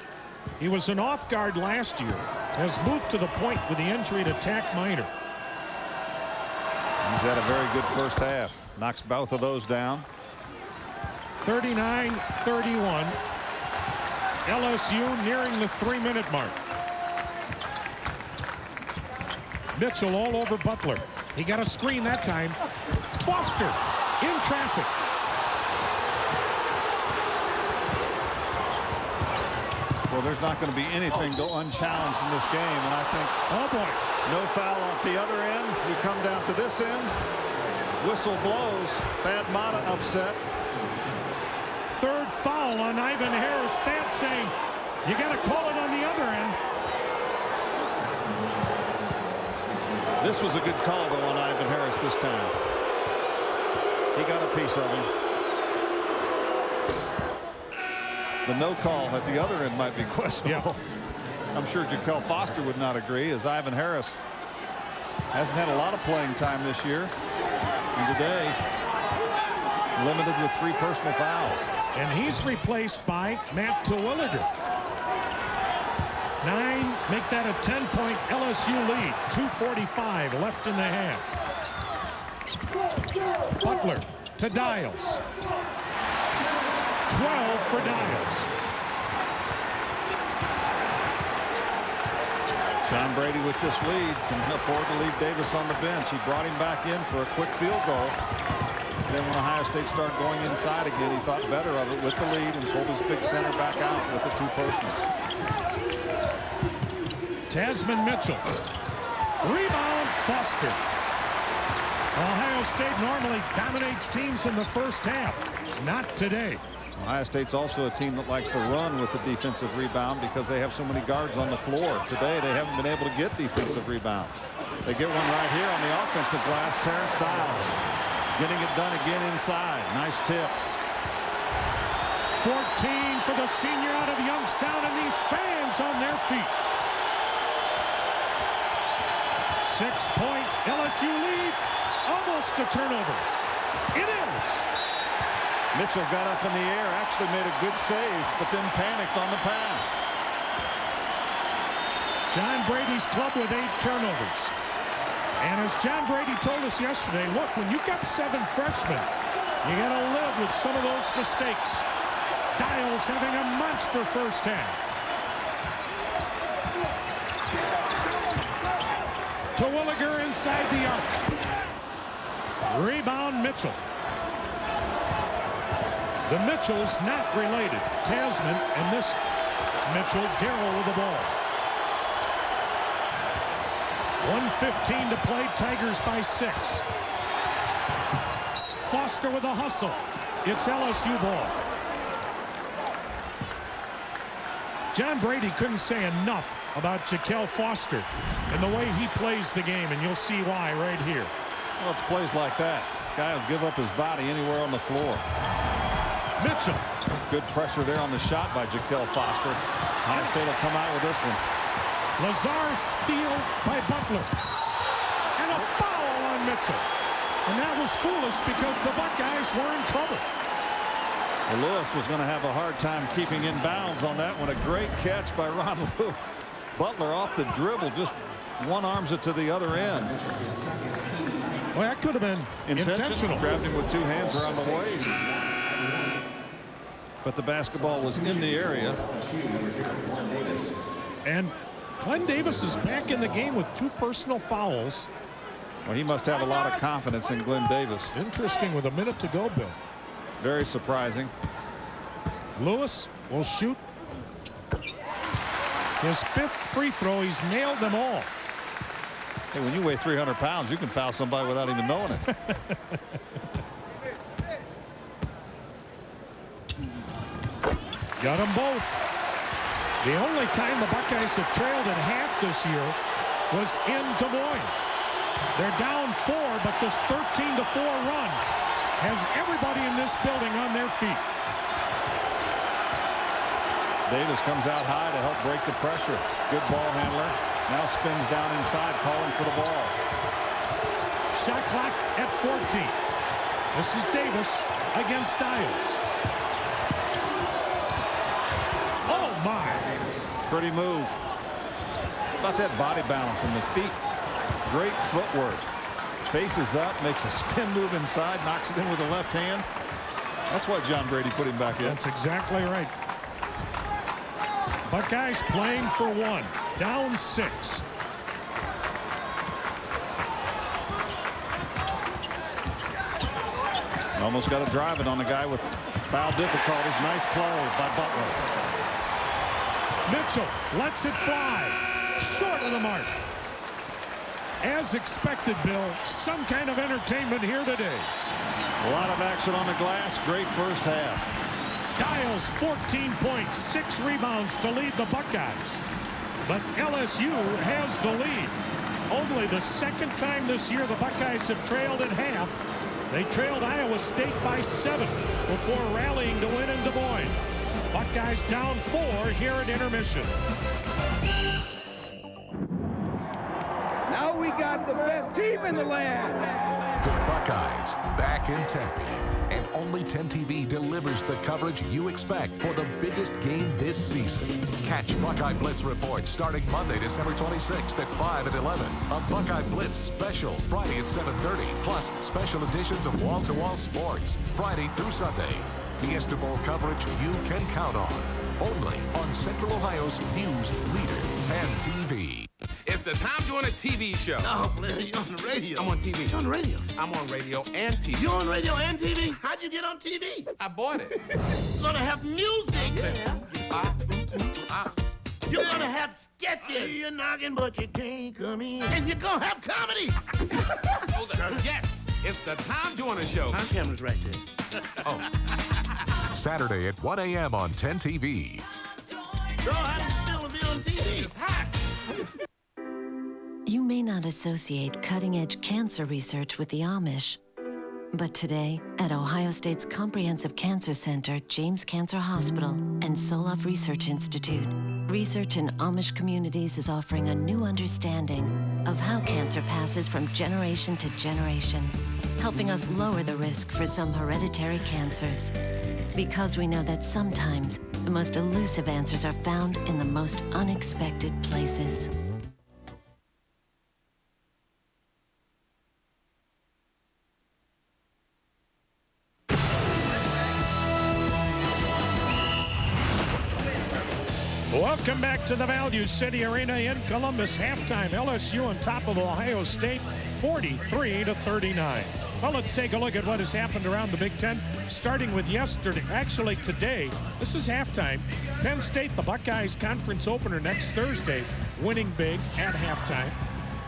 He was an off guard last year, has moved to the point with the injury to Tack Minor. He's had a very good first half. Knocks both of those down. 39-31. LSU nearing the 3-minute mark. Mitchell all over Butler. He got a screen that time. Foster in traffic. Well, there's not going to be anything go unchallenged in this game, and I think, oh boy, no foul at the other end. We come down to this end. Whistle blows. Thad Matta upset. Third foul on Ivan Harris. Thad saying, you got to call it on the other end. This was a good call, though, on Ivan Harris this time. He got a piece of him. The no call at the other end might be questionable. Yeah. I'm sure Jaquel Foster would not agree, as Ivan Harris hasn't had a lot of playing time this year. And today, limited with 3 personal fouls. And he's replaced by Matt Terwilliger. 9, make that a 10-point LSU lead. 2:45 left in the half. Butler to Dials. 12 for Dials. John Brady with this lead can afford to leave Davis on the bench. He brought him back in for a quick field goal. Then when Ohio State started going inside again, he thought better of it with the lead and pulled his big center back out with the 2 personals. Tasman Mitchell. Rebound, Foster. Ohio State normally dominates teams in the first half. Not today. Ohio State's also a team that likes to run with the defensive rebound because they have so many guards on the floor. Today, they haven't been able to get defensive rebounds. They get one right here on the offensive glass. Terrence Dials getting it done again inside. Nice tip. 14 for the senior out of Youngstown, and these fans on their feet. 6-point LSU lead. Almost a turnover. It is. Mitchell got up in the air, actually made a good save, but then panicked on the pass. John Brady's club with 8 turnovers. And as John Brady told us yesterday, look, when you've got 7 freshmen, you got to live with some of those mistakes. Dials having a monster first half. Terwilliger inside the arc. Rebound Mitchell. The Mitchells not related. Tasman and this Mitchell, Darrell with the ball. 1:15 to play. Tigers by 6. Foster with a hustle. It's LSU ball. John Brady couldn't say enough about Jaquel Foster and the way he plays the game, and you'll see why right here. Well, it's plays like that. Guy will give up his body anywhere on the floor. Mitchell. Good pressure there on the shot by Jaquel Foster. Ohio State will come out with this one. Lazar steal by Butler. And a foul on Mitchell. And that was foolish because the Buckeyes were in trouble. Well, Lewis was going to have a hard time keeping in bounds on that one. A great catch by Ron Lewis. Butler off the dribble, just one arms it to the other end. Well, that could have been intentional. Grabbed him with 2 hands around the waist. But the basketball was in the area. And Glen Davis is back in the game with 2 personal fouls. Well, he must have a lot of confidence in Glen Davis. Interesting with a minute to go, Bill. Very surprising. Lewis will shoot his 5th free throw. He's nailed them all. Hey, when you weigh 300 pounds, you can foul somebody without even knowing it. Got them both. The only time the Buckeyes have trailed at half this year was in Des Moines. They're down 4, but this 13-4 run has everybody in this building on their feet. Davis comes out high to help break the pressure. Good ball handler. Now spins down inside, calling for the ball. Shot clock at 14. This is Davis against Dials. Oh, my. Pretty move. About that body balance and the feet. Great footwork. Faces up, makes a spin move inside, knocks it in with the left hand. That's why John Brady put him back in. That's exactly right. Buckeyes playing for 1. Down 6. Almost got to drive it on the guy with foul difficulties. Nice play by Butler. Mitchell lets it fly. Short of the mark. As expected, Bill, some kind of entertainment here today. A lot of action on the glass. Great first half. Dials 14 points, 6 rebounds to lead the Buckeyes. But LSU has the lead. Only the second time this year the Buckeyes have trailed at half. They trailed Iowa State by 7 before rallying to win in Des Moines. Buckeyes down 4 here at intermission. Now we got the best team in the land. The Buckeyes back in Tempe. And only 10 TV delivers the coverage you expect for the biggest game this season. Catch Buckeye Blitz Report starting Monday, December 26th at 5 and 11. A Buckeye Blitz special Friday at 7:30. Plus special editions of Wall to Wall Sports Friday through Sunday. Fiesta Bowl coverage you can count on. Only on Central Ohio's news leader, 10 TV. It's the time doing a TV show. No, Blair, you're on the radio. I'm on TV. You're on the radio. I'm on radio and TV. You're on radio and TV? How'd you get on TV? I bought it. You're gonna have music. You're gonna have sketches. You're knocking, but you can't come in. And you're gonna have comedy. Yes, it's the time doing a show. My camera's right there. Oh. Saturday at 1 a.m. on 10 TV. Bro, how does it feel to be on TV? It's hot. You may not associate cutting-edge cancer research with the Amish, but today, at Ohio State's Comprehensive Cancer Center, James Cancer Hospital, and Solov Research Institute, research in Amish communities is offering a new understanding of how cancer passes from generation to generation, helping us lower the risk for some hereditary cancers. Because we know that sometimes the most elusive answers are found in the most unexpected places. Welcome back to the Value City Arena in Columbus. Halftime, LSU on top of Ohio State, 43-39. Well, let's take a look at what has happened around the Big Ten, starting with yesterday. Actually, today, this is halftime. Penn State, the Buckeyes conference opener next Thursday, winning big at halftime.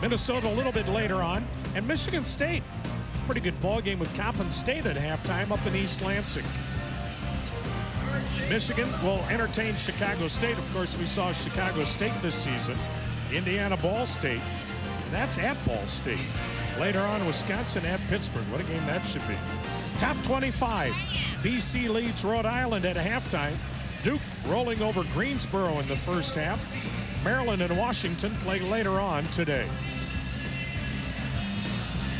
Minnesota a little bit later on. And Michigan State, pretty good ball game with Coppin State at halftime up in East Lansing. Michigan will entertain Chicago State. Of course, we saw Chicago State this season. Indiana, Ball State. And that's at Ball State. Later on, Wisconsin at Pittsburgh. What a game that should be. Top 25. BC leads Rhode Island at halftime. Duke rolling over Greensboro in the first half. Maryland and Washington play later on today.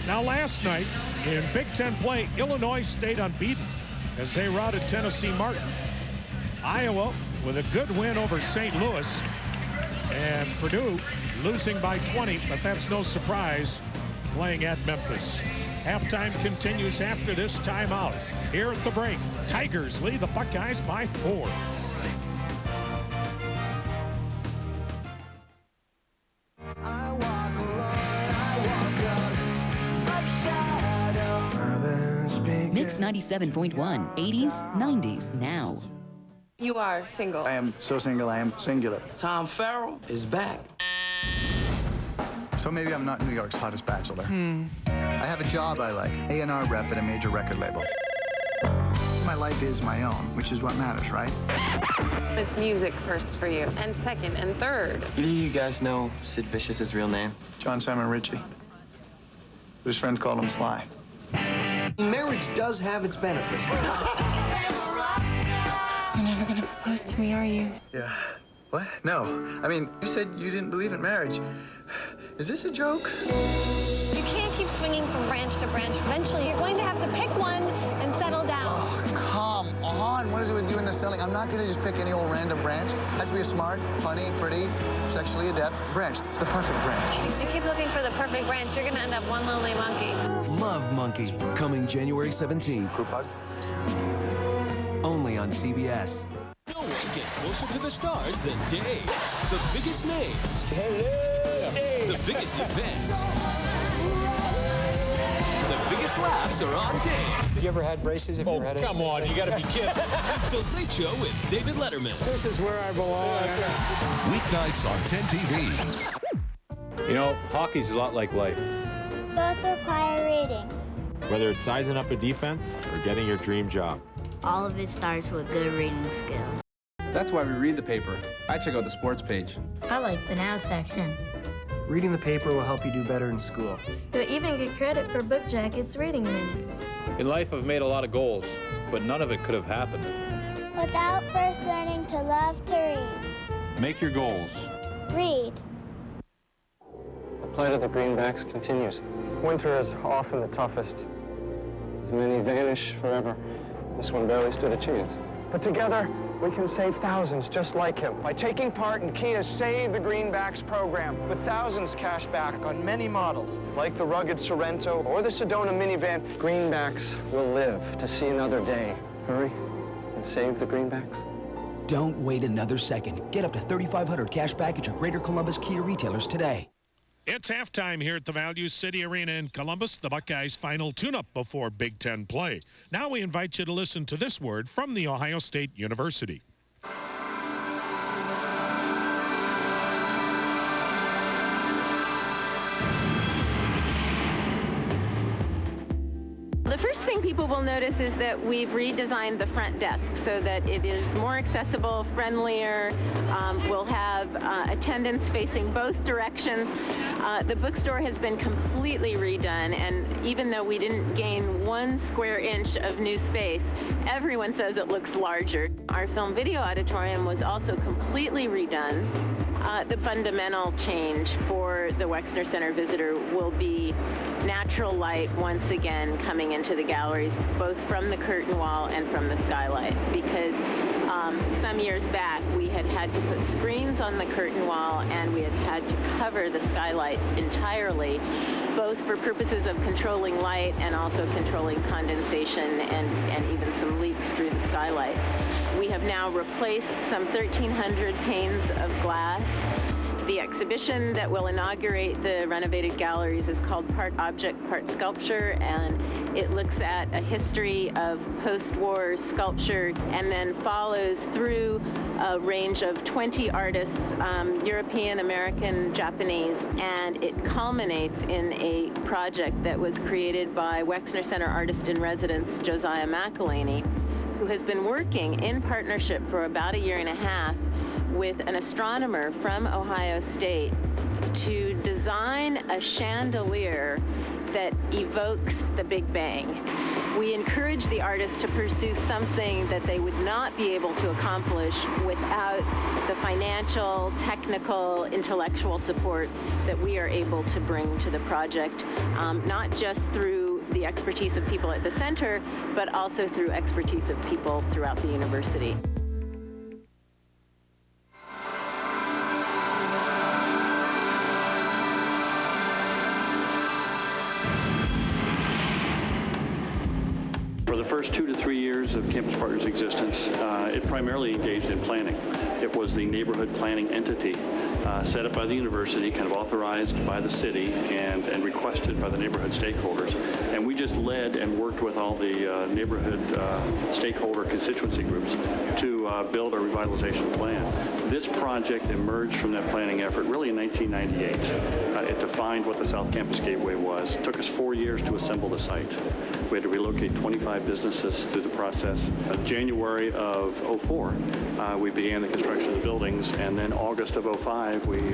Now, last night in Big Ten play, Illinois stayed unbeaten as they routed Tennessee Martin. Iowa with a good win over St. Louis, and Purdue losing by 20, but that's no surprise, playing at Memphis. Halftime continues after this timeout. Here at the break, Tigers lead the Buckeyes by 4. Mix 97.1, 80s, 90s, now. You are single. I am so single, I am singular. Tom Farrell is back. So maybe I'm not New York's hottest bachelor. I have a job I like, A&R rep at a major record label. My life is my own, which is what matters, right? It's music first for you, and second and third. Either you guys know Sid Vicious's real name? John Simon Ritchie. His friends called him Sly. Marriage does have its benefits. You're never gonna propose to me, are you? Yeah. What? No. I mean, you said you didn't believe in marriage. Is this a joke? You can't keep swinging from branch to branch. Eventually, you're going to have to pick one and settle down. Oh, come on. What is it with you and the selling? I'm not going to just pick any old random branch. It has to be a smart, funny, pretty, sexually adept branch. It's the perfect branch. You keep looking for the perfect branch, you're going to end up one lonely monkey. Love Monkey, coming January 17th. Group hug? Only on CBS. No one gets closer to the stars than Dave. The biggest names. The biggest events. The biggest laughs are on Dave. Have you ever had braces? Have you ever had come anything? on, you gotta be kidding. The Late Show with David Letterman. This is where I belong. Weeknights on 10 TV. You know, hockey's a lot like life. Both require reading. Whether it's sizing up a defense or getting your dream job. All of it starts with good reading skills. That's why we read the paper. I check out the sports page. I like the now section. Reading the paper will help you do better in school. You'll even get credit for Book Jacket's reading minutes. In life, I've made a lot of goals, but none of it could have happened without first learning to love to read. Make your goals. Read. The plight of the greenbacks continues. Winter is often the toughest. As many vanish forever. This one barely stood a chance. But together, we can save thousands just like him by taking part in Kia's Save the Greenbacks program with thousands cash back on many models, like the rugged Sorrento or the Sedona minivan. Greenbacks will live to see another day. Hurry and save the greenbacks. Don't wait another second. Get up to $3,500 cash back at your Greater Columbus Kia retailers today. It's halftime here at the Value City Arena in Columbus, the Buckeyes' final tune-up before Big Ten play. Now we invite you to listen to this word from The Ohio State University. The first thing people will notice is that we've redesigned the front desk so that it is more accessible, friendlier. We'll have attendants facing both directions. The bookstore has been completely redone, and even though we didn't gain 1 square inch of new space, everyone says it looks larger. Our film video auditorium was also completely redone. The fundamental change for the Wexner Center visitor will be natural light once again coming into the galleries, both from the curtain wall and from the skylight, because some years back we had to put screens on the curtain wall and we had to cover the skylight entirely, both for purposes of controlling light and also controlling condensation and even some leaks through the skylight. We have now replaced some 1,300 panes of glass. The exhibition that will inaugurate the renovated galleries is called Part Object, Part Sculpture, and it looks at a history of post-war sculpture and then follows through a range of 20 artists, European, American, Japanese, and it culminates in a project that was created by Wexner Center Artist-in-Residence Josiah McElhaney, who has been working in partnership for about 1.5 years with an astronomer from Ohio State to design a chandelier that evokes the Big Bang. We encourage the artists to pursue something that they would not be able to accomplish without the financial, technical, intellectual support that we are able to bring to the project, not just through the expertise of people at the center, but also through expertise of people throughout the university. For the first 2 to 3 years of Campus Partners' existence, it primarily engaged in planning. It was the neighborhood planning entity set up by the university, kind of authorized by the city and requested by the neighborhood stakeholders. And we just led and worked with all the neighborhood stakeholder constituency groups to build a revitalization plan. This project emerged from that planning effort really in 1998. It defined what the South Campus Gateway was. It took us 4 years to assemble the site. We had to relocate 25 businesses through the process. January of '04, we began the construction of the buildings, and then August of '05, we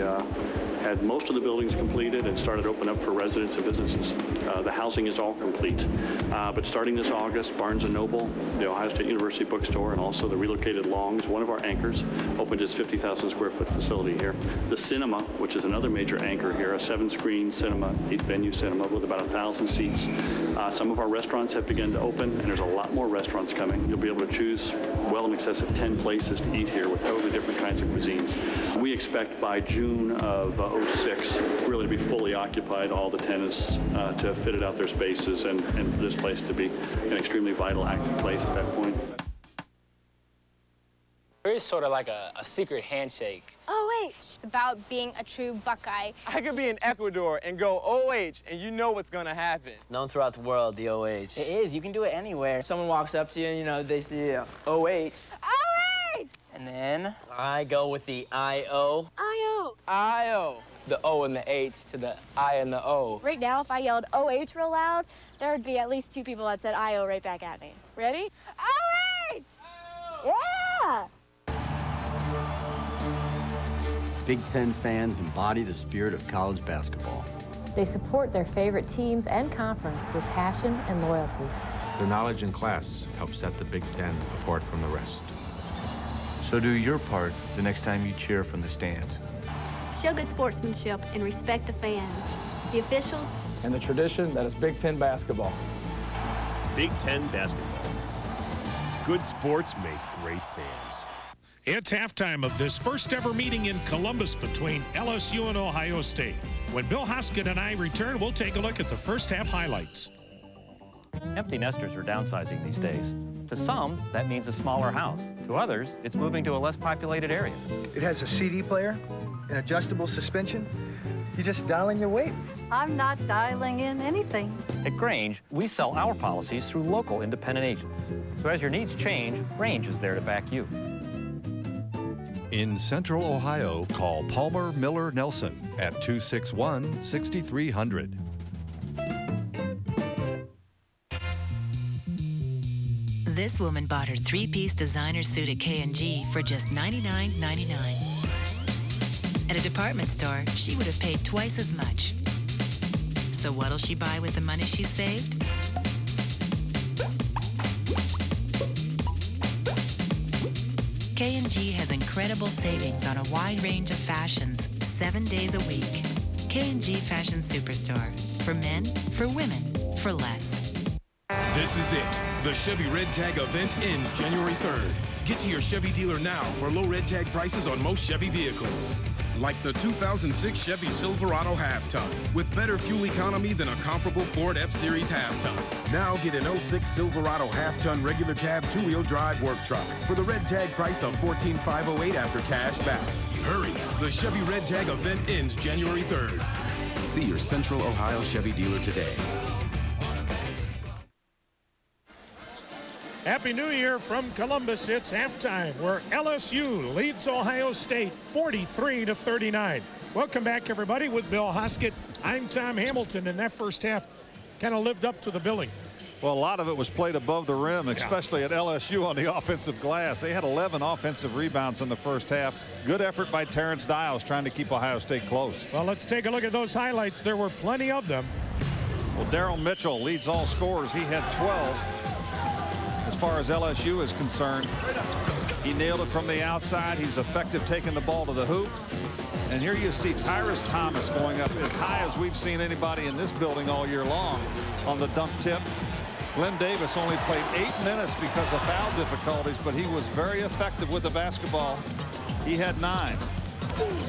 had most of the buildings completed and started to open up for residents and businesses. The housing is all complete. But starting this August, Barnes & Noble, the Ohio State University bookstore, and also the relocated Longs, one of our anchors, opened its 50,000 square foot facility here. The cinema, which is another major anchor here, a 7-screen cinema, 8-venue cinema with about 1,000 seats. Some of our restaurants have begun to open, and there's a lot more restaurants coming. You'll be able to choose well in excess of 10 places to eat here with totally different kinds of cuisines. We expect by June of '06 really to be fully occupied, all the tenants to have fitted out their spaces, and for this place to be an extremely vital, active place at that point. It's sort of like a secret handshake. Oh, OH! It's about being a true Buckeye. I could be in Ecuador and go OH, and you know what's going to happen. It's known throughout the world, the OH. It is. You can do it anywhere. If someone walks up to you and, you know, they see OH. OH! And then I go with the I-O. I-O. I-O. The O and the H to the I and the O. Right now, if I yelled OH real loud, there would be at least 2 people that said I-O right back at me. Ready? OH! Yeah! Big Ten fans embody the spirit of college basketball. They support their favorite teams and conference with passion and loyalty. Their knowledge in class helps set the Big Ten apart from the rest. So do your part the next time you cheer from the stands. Show good sportsmanship and respect the fans, the officials, and the tradition that is Big Ten basketball. Big Ten basketball. Good sports make great fans. It's halftime of this first ever meeting in Columbus between LSU and Ohio State. When Bill Hoskett and I return, we'll take a look at the first half highlights. Empty nesters are downsizing these days. To some, that means a smaller house. To others, it's moving to a less populated area. It has a CD player, an adjustable suspension. You just dial in your weight. I'm not dialing in anything. At Grange, we sell our policies through local independent agents. So as your needs change, Grange is there to back you. In Central Ohio, call Palmer Miller Nelson at 261-6300. This woman bought her 3-piece designer suit at K&G for just $99.99. At a department store, she would have paid twice as much. So what'll she buy with the money she saved? K&G has incredible savings on a wide range of fashions, 7 days a week. K&G Fashion Superstore. For men, for women, for less. This is it. The Chevy Red Tag event ends January 3rd. Get to your Chevy dealer now for low red tag prices on most Chevy vehicles. Like the 2006 Chevy Silverado Half Ton, with better fuel economy than a comparable Ford F-Series Half Ton. Now get an 06 Silverado Half Ton regular cab 2-wheel drive work truck for the red tag price of $14,508 after cash back. Hurry, the Chevy Red Tag event ends January 3rd. See your Central Ohio Chevy dealer today. Happy New Year from Columbus. It's halftime where LSU leads Ohio State 43-39. Welcome back, everybody, with Bill Hoskett. I'm Tom Hamilton, and that first half kind of lived up to the billing. Well, a lot of it was played above the rim, especially at LSU on the offensive glass. They had 11 offensive rebounds in the first half. Good effort by Terrence Dials trying to keep Ohio State close. Well, let's take a look at those highlights. There were plenty of them. Well, Daryl Mitchell leads all scorers. He had 12. As far as LSU is concerned, he nailed it from the outside. He's effective taking the ball to the hoop. And here you see Tyrus Thomas going up as high as we've seen anybody in this building all year long on the dunk tip. Glenn Davis only played 8 minutes because of foul difficulties, but he was very effective with the basketball. He had 9.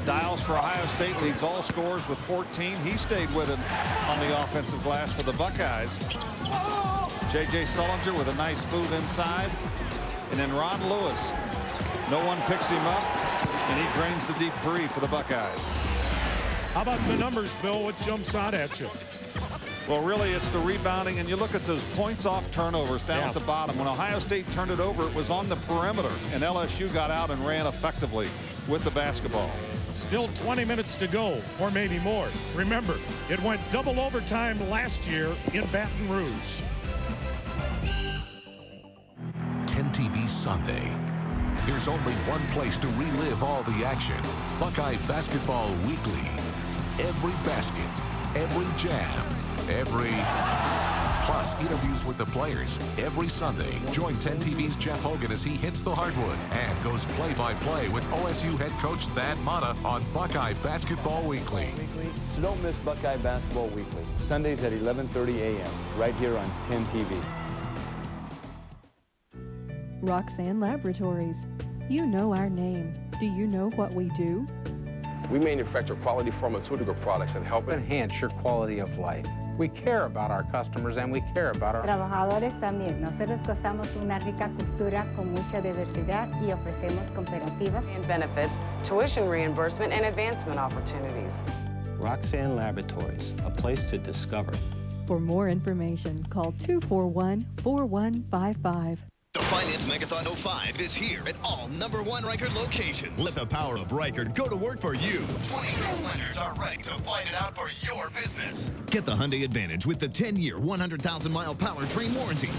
Dials for Ohio State leads all scorers with 14. He stayed with him on the offensive glass for the Buckeyes. J.J. Sullinger with a nice move inside. And then Ron Lewis. No one picks him up, and he drains the deep three for the Buckeyes. How about the numbers, Bill? What jumps out at you? Well, really, it's the rebounding, and you look at those points off turnovers down at the bottom. When Ohio State turned it over, it was on the perimeter, and LSU got out and ran effectively with the basketball. Still 20 minutes to go, or maybe more. Remember, it went double overtime last year in Baton Rouge. 10 TV Sunday. There's only one place to relive all the action. Buckeye Basketball Weekly. Every basket, every jam, every... Plus interviews with the players. Every Sunday, join 10 TV's Jeff Hogan as he hits the hardwood and goes play-by-play with OSU head coach Thad Matta on Buckeye Basketball Weekly. So don't miss Buckeye Basketball Weekly. Sundays at 11:30 a.m. right here on 10 TV. Roxanne Laboratories. You know our name. Do you know what we do? We manufacture quality pharmaceutical products that help enhance your quality of life. We care about our customers and we care about our trabajadores también. Nosotros gozamos una rica cultura con mucha diversidad y ofrecemos cooperativas and benefits, tuition reimbursement, and advancement opportunities. Roxanne Laboratories, a place to discover. For more information, call 241-4155. The Finance Megathon 05 is here at all #1 Reichert locations. Let the power of Reichert go to work for you. 26 lenders are ready to fight it out for your business. Get the Hyundai Advantage with the 10-year, 100,000-mile powertrain warranty.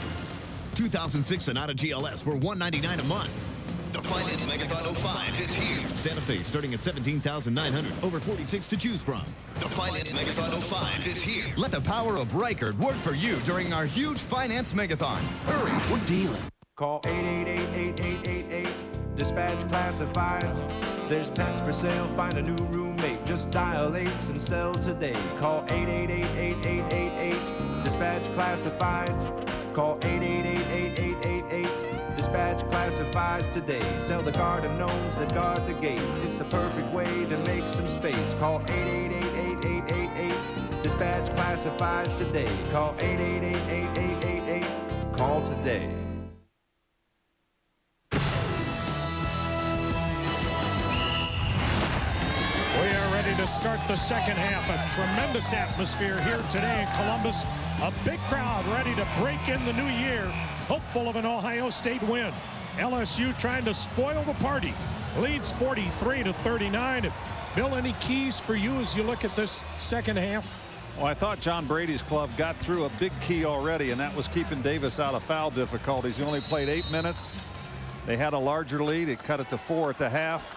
2006 Sonata GLS for $199 a month. The Finance Megathon 05 is here. Santa Fe starting at $17,900. Over 46 to choose from. The Finance Megathon 05 is here. Let the power of Reichert work for you during our huge Finance Megathon. Hurry, we're dealing. Call 888-8888. Dispatch classifieds. There's pets for sale. Find a new roommate. Just dial 8 and sell today. Call 888-8888. Dispatch classifieds. Call 888-8888. Dispatch classifieds today. Sell the garden gnomes that guard the gate. It's the perfect way to make some space. Call 888-8888. Dispatch classifieds today. Call 888-8888. Call today. We are ready to start the second half. A tremendous atmosphere here today in Columbus. A big crowd ready to break in the new year, hopeful of an Ohio State win. LSU trying to spoil the party. Leads 43-39. Bill, any keys for you as you look at this second half? Well, I thought John Brady's club got through a big key already, and that was keeping Davis out of foul difficulties. He only played 8 minutes. They had a larger lead. It cut it to 4 at the half.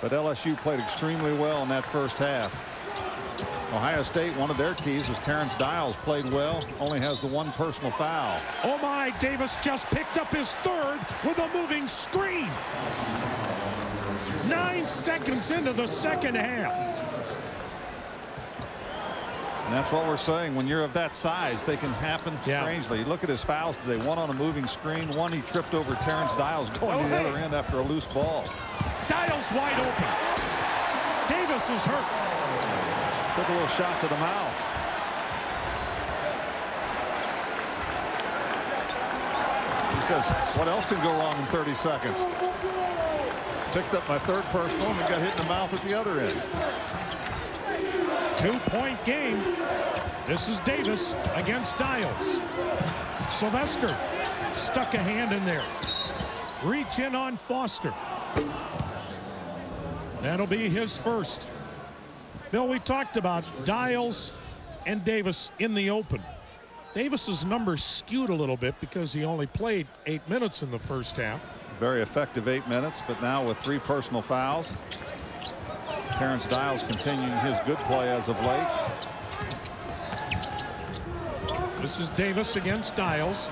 But LSU played extremely well in that first half. Ohio State, one of their keys was Terrence Dials played well, only has the 1 personal foul. Oh my, Davis just picked up his 3rd with a moving screen. 9 seconds into the second half. And that's what we're saying. When you're of that size, they can happen strangely. Look at his fouls today. 1 on a moving screen, 1 he tripped over Terrence Dials going to the other end after a loose ball. Dials wide open. Davis is hurt. Took a little shot to the mouth. He says, what else can go wrong in 30 seconds? Picked up my 3rd personal and got hit in the mouth at the other end. 2-point game. This is Davis against Dials. Sylvester stuck a hand in there. Reach in on Foster. That'll be his first. Bill, we talked about Dials and Davis in the open. Davis's numbers skewed a little bit because he only played 8 minutes in the first half. Very effective 8 minutes, but now with 3 personal fouls. Terrence Dials continuing his good play as of late. This is Davis against Dials.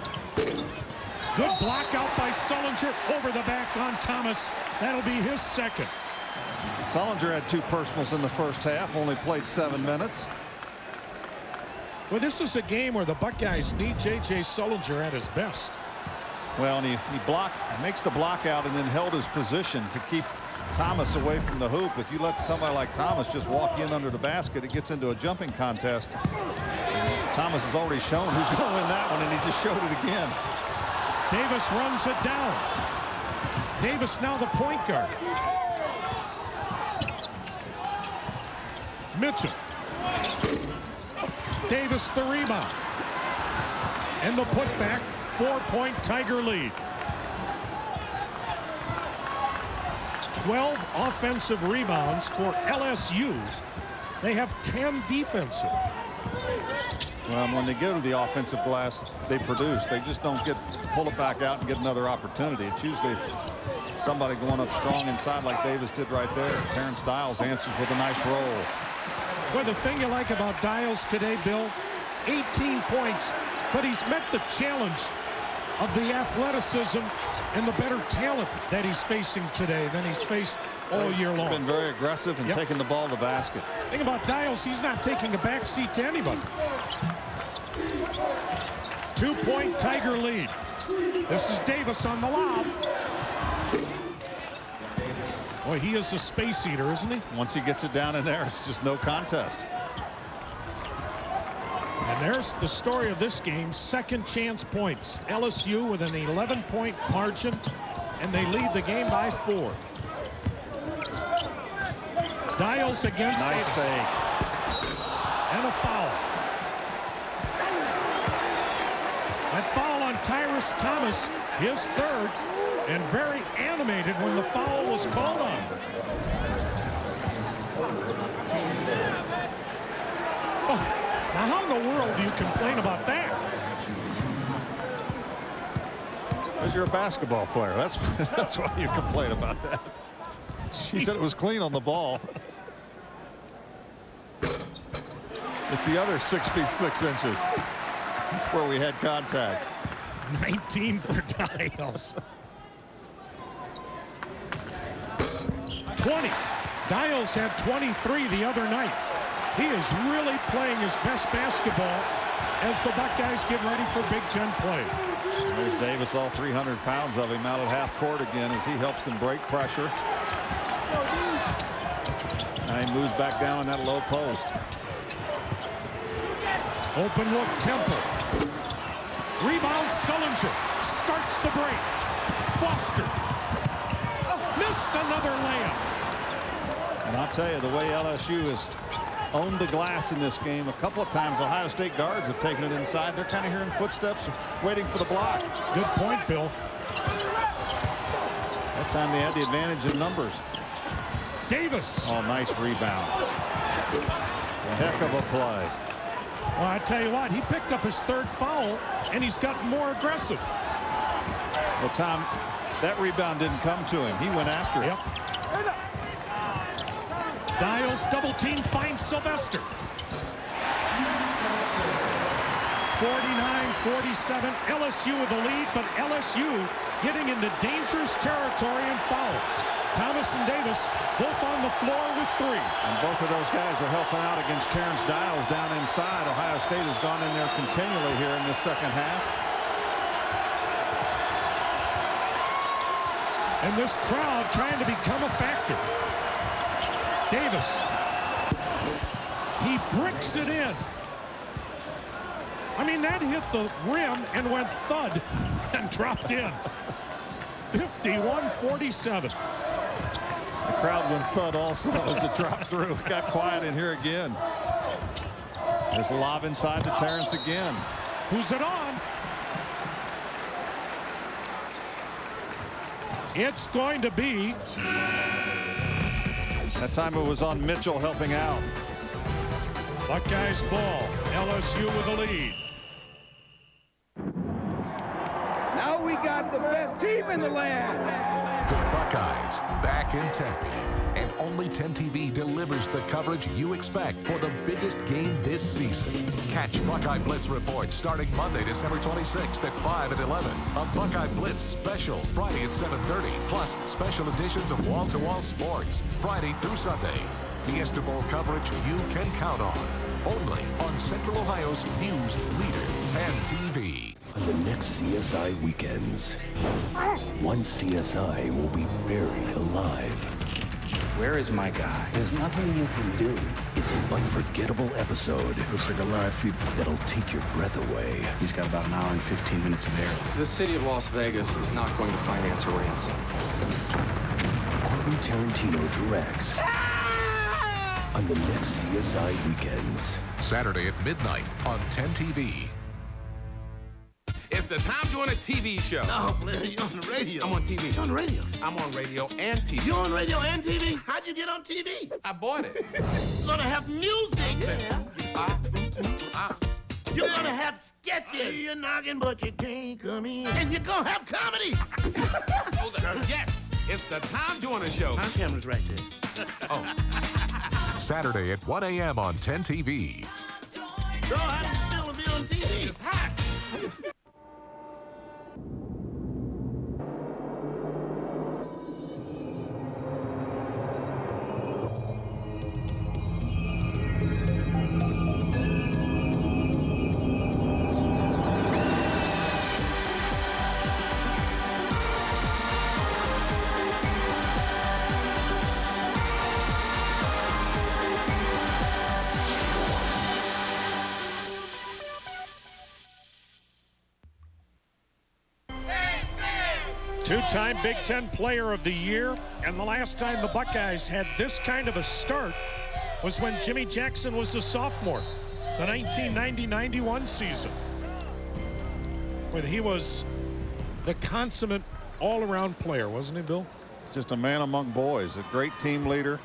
Good block out by Sullinger over the back on Thomas. That'll be his 2nd. Sullinger had 2 personals in the first half, only played 7 minutes. Well, this is a game where the Buckeyes need J.J. Sullinger at his best. Well, and he makes the block out and then held his position to keep Thomas away from the hoop. If you let somebody like Thomas just walk in under the basket, it gets into a jumping contest. Thomas has already shown who's going to win that one, and he just showed it again. Davis runs it down. Davis now the point guard. Mitchell. Davis the rebound. And the putback, 4-point Tiger lead. 12 offensive rebounds for LSU. They have 10 defensive. Well, when they go to the offensive glass, they produce. They just don't pull it back out and get another opportunity. It's usually somebody going up strong inside like Davis did right there. Terrence Dials answers with a nice roll. Well, the thing you like about Dials today, Bill, 18 points, but he's met the challenge of the athleticism and the better talent that he's facing today than he's faced all year long. He's been very aggressive and taking the ball to the basket. Thing about Dials, he's not taking a back seat to anybody. 2-point Tiger lead. This is Davis on the lob. Boy, he is a space eater, isn't he? Once he gets it down in there, it's just no contest. And there's the story of this game. Second chance points. LSU with an 11-point margin, and they lead the game by 4. Dials against nice Davis. fake. And a foul. That foul on Tyrus Thomas, his third, and very animated when the foul was called on. Oh, now how in the world do you complain about that? Because you're a basketball player. That's why you complain about that. He said it was clean on the ball. It's the other 6 feet 6 inches where we had contact. 19 for Dials. 20. Dials had 23 the other night. He is really playing his best basketball as the Buckeyes get ready for Big Ten play. There's Davis, all 300 pounds of him, out at half court again as he helps them break pressure. Now he moves back down in that low post. Open look, Temple. Rebound, Sullinger. Starts the break. Foster. Missed another layup. And I'll tell you, the way LSU has owned the glass in this game, a couple of times Ohio State guards have taken it inside. They're kind of hearing footsteps, waiting for the block. Good point, Bill. That time they had the advantage in numbers. Davis. Oh, nice rebound. A heck of a play. Well, I tell you what, he picked up his third foul, and he's gotten more aggressive. Well, Tom, that rebound didn't come to him. He went after it. Dials double team, finds Sylvester. 49-47, LSU with the lead, but LSU getting into dangerous territory and fouls. Thomas and Davis both on the floor with 3. And both of those guys are helping out against Terrence Dials down inside. Ohio State has gone in there continually here in this second half. And this crowd trying to become a factor. Davis. He bricks it in. I mean, that hit the rim and went thud and dropped in. 51-47. The crowd went thud also as it dropped through. Got quiet in here again. There's a lob inside to Terrence again. Who's it on? It's going to be. That time it was on Mitchell helping out. Buckeyes ball. LSU with the lead. Now we got the best team in the land. The Buckeyes back in Tempe. And only 10 TV delivers the coverage you expect for the biggest game this season. Catch Buckeye Blitz Report starting Monday, December 26th at 5 and 11. A Buckeye Blitz special Friday at 7:30. Plus special editions of Wall to Wall Sports Friday through Sunday. Fiesta Bowl coverage you can count on. Only on Central Ohio's news leader, 10 TV. On the next CSI weekends, one CSI will be buried alive. Where is my guy? There's nothing you can do. It's an unforgettable episode. Looks like a live feed. That'll take your breath away. He's got about an hour and 15 minutes of air. The city of Las Vegas is not going to finance a ransom. Quentin Tarantino directs on the next CSI weekends. Saturday at midnight on 10 TV. It's the Tom Joyner TV show. No, man, you're on the radio. I'm on TV. You're on the radio. I'm on radio and TV. You're on radio and TV? How'd you get on TV? I bought it. You're gonna have music. Yeah. You're gonna have sketches. You're knocking, but you can't come in. And you're gonna have comedy. Yes, it's the Tom Joyner show. My camera's right there. Oh. Saturday at 1 a.m. on 10 TV. Bro, how does it feel to be on TV? It's hot. Two-time Big Ten Player of the Year, and the last time the Buckeyes had this kind of a start was when Jimmy Jackson was a sophomore, the 1990-91 season, when he was the consummate all-around player, wasn't he, Bill? Just a man among boys, a great team leader,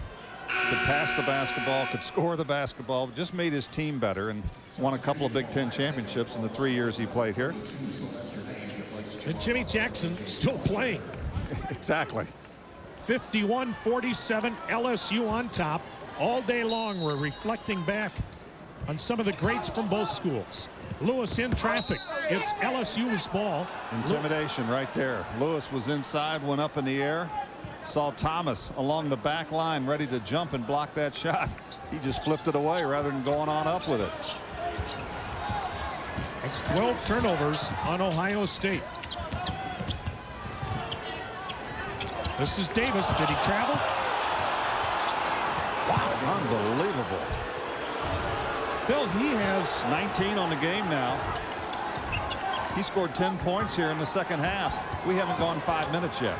could pass the basketball, could score the basketball, just made his team better and won a couple of Big Ten championships in the 3 years he played here. And Jimmy Jackson still playing. Exactly. 51-47, LSU on top. All day long we're reflecting back on some of the greats from both schools. Lewis in traffic. It's LSU's ball. Intimidation right there. Lewis was inside, went up in the air. Saw Thomas along the back line ready to jump and block that shot. He just flipped it away rather than going on up with it. It's 12 turnovers on Ohio State. This is Davis. Did he travel? Wow, unbelievable. Bill, he has 19 on the game now. He scored 10 points here in the second half. We haven't gone 5 minutes yet.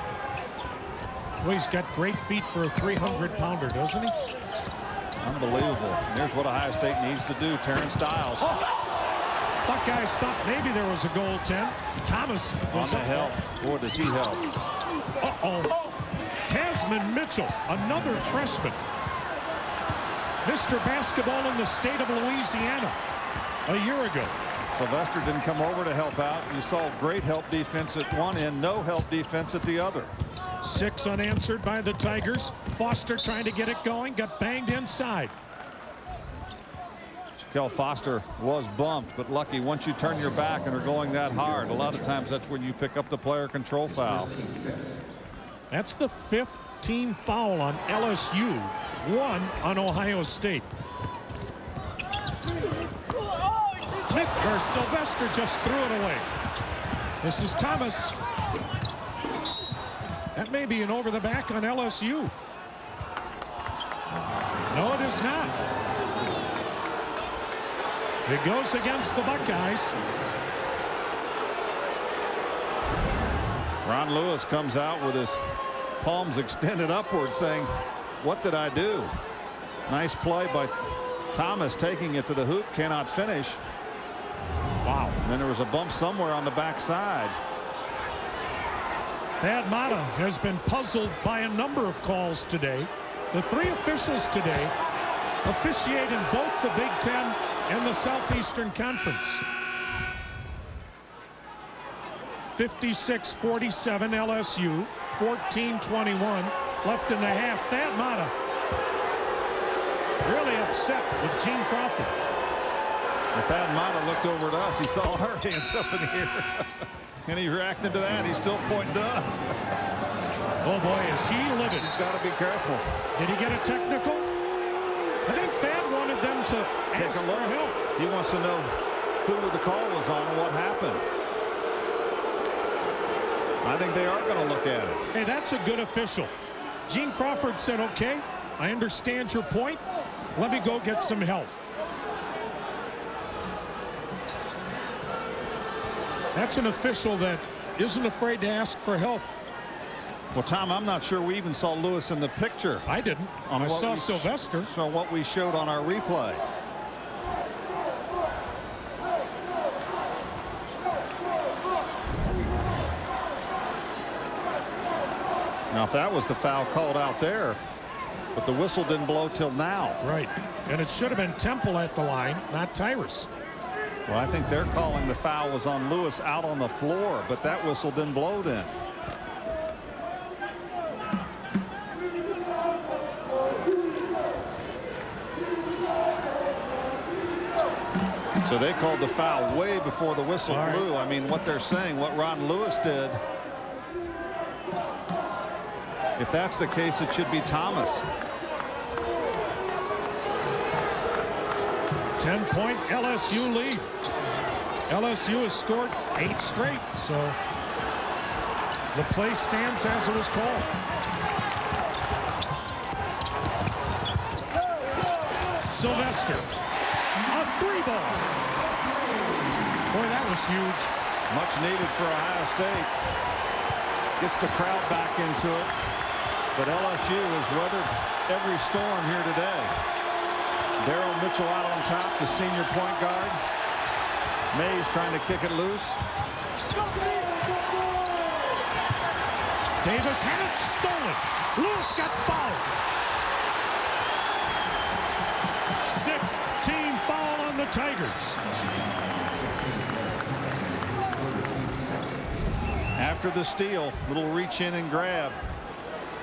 Well, he's got great feet for a 300-pounder, doesn't he? Unbelievable. And there's what Ohio State needs to do. Terrence Styles. Oh. Buckeyes thought maybe there was a goaltend. Thomas was on the help. Boy, does he help. Uh-oh. Tasman Mitchell, another freshman. Mr. Basketball in the state of Louisiana a year ago. Sylvester didn't come over to help out. You saw great help defense at one end, no help defense at the other. 6 unanswered by the Tigers. Foster trying to get it going, got banged inside. Shaquille Foster was bumped, but lucky once you turn your back and are going that hard, a lot of times that's when you pick up the player control foul. That's the 5th team foul on LSU, 1 on Ohio State. Sylvester just threw it away. This is Thomas. That may be an over the back on LSU. No, it is not. It goes against the Buckeyes. Ron Lewis comes out with his palms extended upward saying, what did I do? Nice play by Thomas, taking it to the hoop, cannot finish. Wow. And then there was a bump somewhere on the backside. Thad Matta has been puzzled by a number of calls today. The 3 officials today officiate in both the Big Ten and the Southeastern Conference. 56-47 LSU, 14-21 left in the half. Thad Matta really upset with Gene Crawford. If Thad Matta looked over at us, he saw our hands up in the air. And he reacted to that. He's still pointing to us. Oh boy, is he livid. He's got to be careful. Did he get a technical? I think Thad wanted them to ask for help. He wants to know who the call was on and what happened. I think they are going to look at it. Hey, that's a good official. Gene Crawford said, okay, I understand your point. Let me go get some help. That's an official that isn't afraid to ask for help. Well, Tom, I'm not sure we even saw Lewis in the picture. I didn't. I saw Sylvester. So what we showed on our replay. Now, if that was the foul called out there, but the whistle didn't blow till now. Right. And it should have been Temple at the line, not Tyrus. Well, I think they're calling the foul was on Lewis out on the floor, but that whistle didn't blow then. So they called the foul way before the whistle blew. I mean, what they're saying, what Ron Lewis did, if that's the case, it should be Thomas. 10-point LSU lead. LSU has scored 8 straight, so the play stands as it was called. Sylvester, a 3-ball. Boy, that was huge. Much needed for Ohio State. Gets the crowd back into it. But LSU has weathered every storm here today. Daryl Mitchell out on top, the senior point guard. Mays trying to kick it loose. Davis had it stolen. Lewis got fouled. 6th team foul on the Tigers. After the steal, little reach in and grab.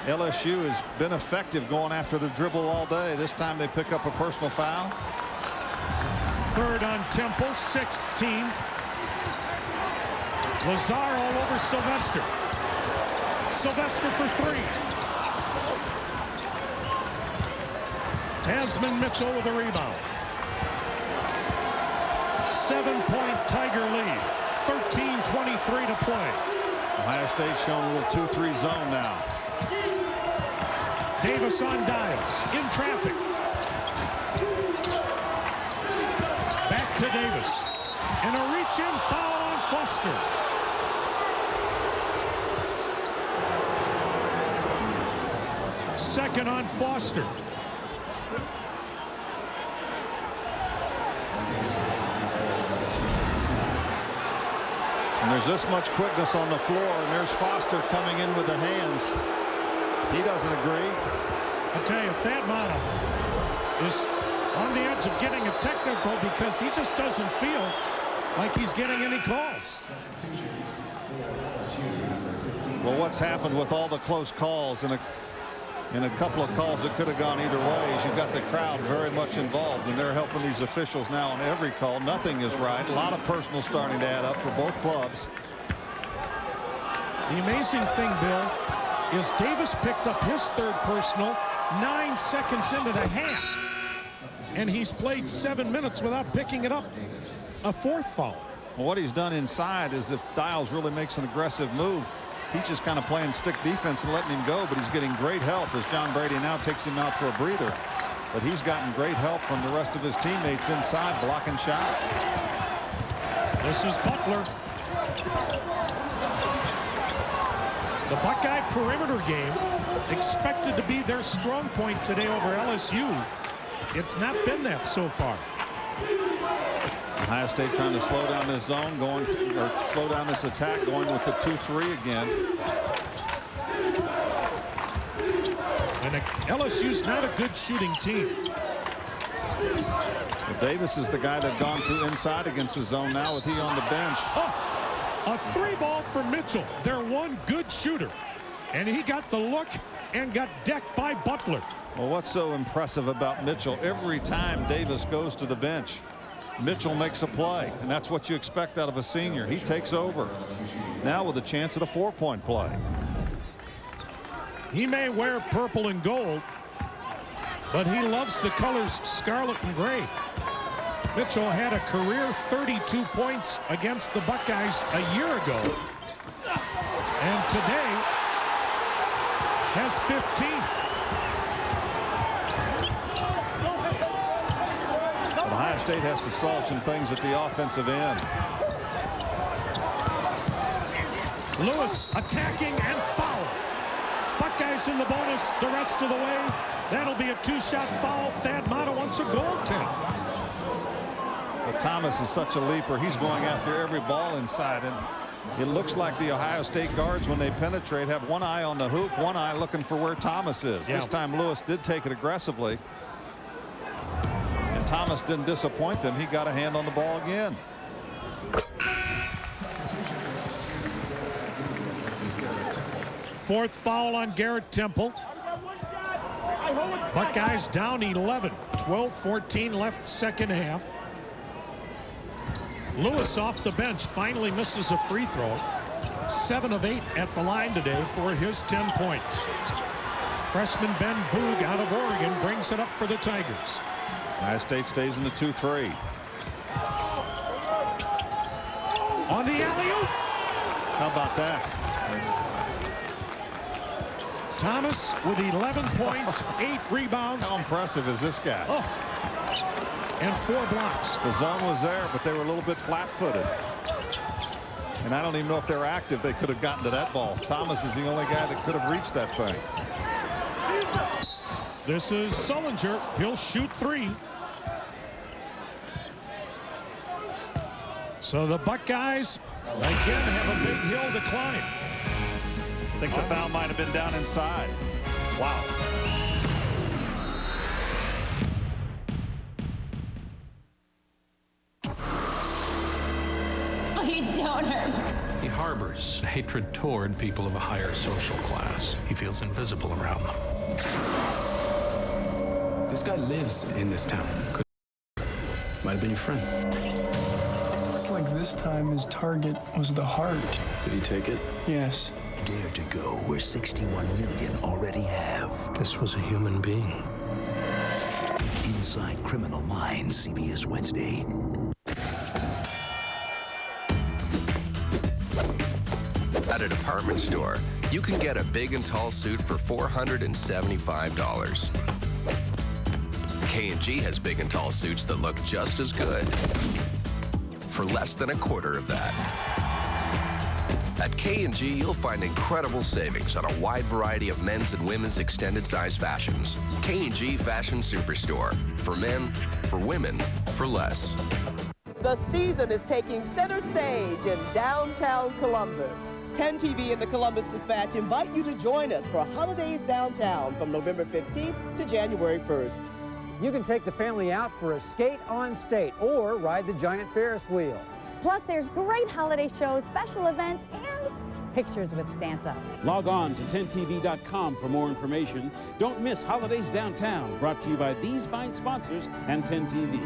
LSU has been effective going after the dribble all day. This time they pick up a personal foul. 3rd on Temple, 6th team. Lazar all over Sylvester. Sylvester for 3. Tasman Mitchell with a rebound. 7-point Tiger lead. 13:23 to play. Ohio State showing a little 2-3 zone now. Davis on Dials in traffic. Back to Davis. And a reach-in foul on Foster. Second on Foster. And there's this much quickness on the floor, and there's Foster coming in with the hands. He doesn't agree. I tell you, Thad Matta is on the edge of getting a technical because he just doesn't feel like he's getting any calls. Well, what's happened with all the close calls and a couple of calls that could have gone either way is you've got the crowd very much involved, and they're helping these officials now on every call. Nothing is right. A lot of personal starting to add up for both clubs. The amazing thing, Bill, is Davis picked up his 3rd personal 9 seconds into the half. And he's played 7 minutes without picking it up. A 4th foul. Well, what he's done inside is if Dials really makes an aggressive move, he's just kind of playing stick defense and letting him go, but he's getting great help as John Brady now takes him out for a breather. But he's gotten great help from the rest of his teammates inside blocking shots. This is Butler. The Buckeye perimeter game expected to be their strong point today over LSU. It's not been that so far. Ohio State trying to slow down this zone, slow down this attack, going with the 2-3 again. And LSU's not a good shooting team. Well, Davis is the guy they've gone to inside against the zone now with he on the bench. Oh, a 3-ball for Mitchell, their one good shooter. And he got the look and got decked by Butler. Well, what's so impressive about Mitchell? Every time Davis goes to the bench, Mitchell makes a play, and that's what you expect out of a senior. He takes over. Now with a chance at a 4-point play. He may wear purple and gold, but he loves the colors scarlet and gray. Mitchell had a career 32 points against the Buckeyes a year ago, and today has 15. Ohio State has to solve some things at the offensive end. Lewis attacking and foul. Buckeyes in the bonus the rest of the way. That'll be a 2-shot foul. Thad Matta wants a goaltend. Well, Thomas is such a leaper. He's going after every ball inside. And it looks like the Ohio State guards, when they penetrate, have one eye on the hoop, one eye looking for where Thomas is. Yeah. This time Lewis did take it aggressively. And Thomas didn't disappoint them. He got a hand on the ball again. Fourth foul on Garrett Temple. Buckeyes down 11. 12-14 left second half. Lewis off the bench finally misses a free throw. 7 of 8 at the line today for his 10 points. Freshman Ben Voog out of Oregon brings it up for the Tigers. Ohio State stays in the 2-3. On the alley-oop. How about that? Thomas with 11 points, 8 rebounds. How impressive is this guy? Oh. And 4 blocks. The zone was there, but they were a little bit flat-footed. And I don't even know if they're active. They could have gotten to that ball. Thomas is the only guy that could have reached that thing. This is Sullinger. He'll shoot 3. So the Buckeyes, again, have a big hill to climb. I think the foul might have been down inside. Wow. Please don't hurt me. He harbors hatred toward people of a higher social class. He feels invisible around them. This guy lives in this town. Might have been your friend. Looks like this time his target was the heart. Did he take it? Yes. Dare to go where 61 million already have. This was a human being. Inside Criminal Minds, CBS Wednesday. At a department store, you can get a big and tall suit for $475. K&G has big and tall suits that look just as good for less than a quarter of that. At K&G, you'll find incredible savings on a wide variety of men's and women's extended size fashions. K&G Fashion Superstore. For men, for women, for less. The season is taking center stage in downtown Columbus. 10 TV and the Columbus Dispatch invite you to join us for Holidays Downtown from November 15th to January 1st. You can take the family out for a skate on state or ride the giant Ferris wheel. Plus, there's great holiday shows, special events, and pictures with Santa. Log on to 10tv.com for more information. Don't miss Holidays Downtown, brought to you by these fine sponsors and 10TV.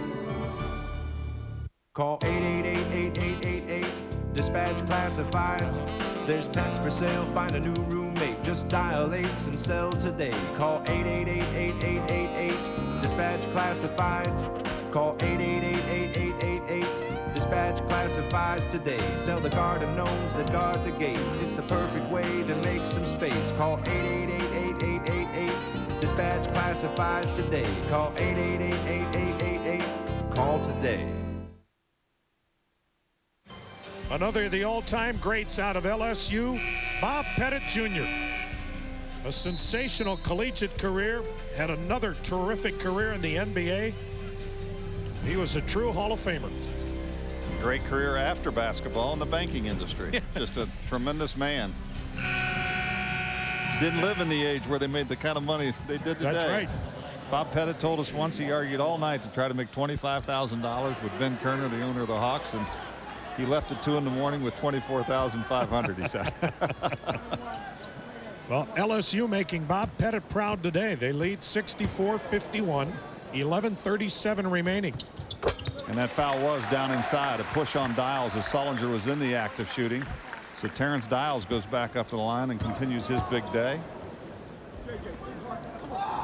Call 888-8888. Dispatch classifieds. There's pets for sale. Find a new roommate. Just dial 8s and sell today. Call 888-8888. Dispatch classifieds. Call 888-8888. Dispatch classifieds today. Sell the garden gnomes that guard the gate. It's the perfect way to make some space. Call 888-8888. Dispatch classifieds today. Call 888-8888. Call today. Another of the all-time greats out of LSU, Bob Pettit Jr. A sensational collegiate career, had another terrific career in the NBA. He was a true Hall of Famer. Great career after basketball in the banking industry. Just a tremendous man. Didn't live in the age where they made the kind of money they did today. That's right. Bob Pettit told us once he argued all night to try to make $25,000 with Ben Kerner, the owner of the Hawks, and he left at 2 in the morning with $24,500, he said. Well, LSU making Bob Pettit proud today. They lead 64-51, 11:37 remaining. And that foul was down inside. A push on Dials as Sullinger was in the act of shooting. So Terrence Dials goes back up to the line and continues his big day.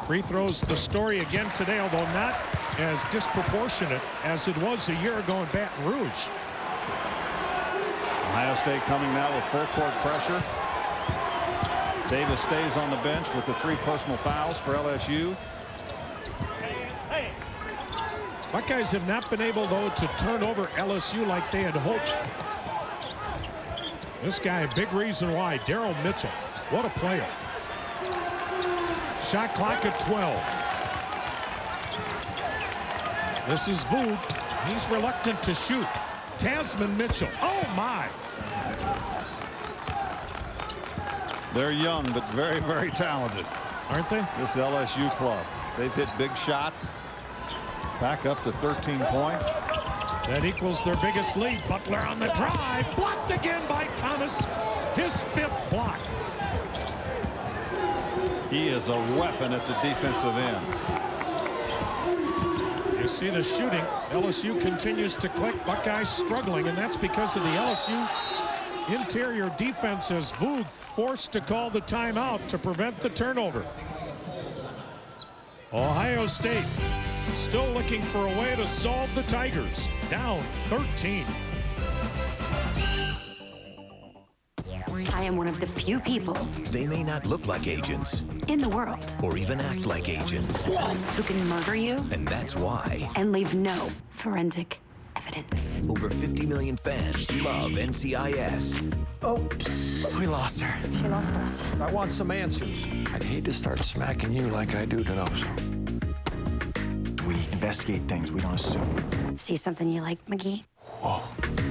Free throws the story again today, although not as disproportionate as it was a year ago in Baton Rouge. Ohio State coming now with full court pressure. Davis stays on the bench with the 3 personal fouls for LSU. Buckeyes have not been able, though, to turn over LSU like they had hoped. This guy, a big reason why. Daryl Mitchell, what a player. Shot clock at 12. This is Voog. He's reluctant to shoot. Tasman Mitchell. Oh, my. They're young, but very, very talented. Aren't they? This LSU club. They've hit big shots. Back up to 13 points. That equals their biggest lead. Butler on the drive. Blocked again by Thomas. His 5th block. He is a weapon at the defensive end. You see the shooting. LSU continues to click. Buckeyes struggling, and that's because of the LSU interior defense as Voog forced to call the timeout to prevent the turnover. Ohio State still looking for a way to solve the Tigers. Down 13. I am one of the few people They may not look like agents in the world or even act like agents. who can murder you And that's why and leave no forensic evidence. Over 50 million fans love NCIS. Oops, we lost her. She lost us. I want some answers. I'd hate to start smacking you like I do to Nozo. We investigate things, we don't assume. See something you like, McGee? Whoa.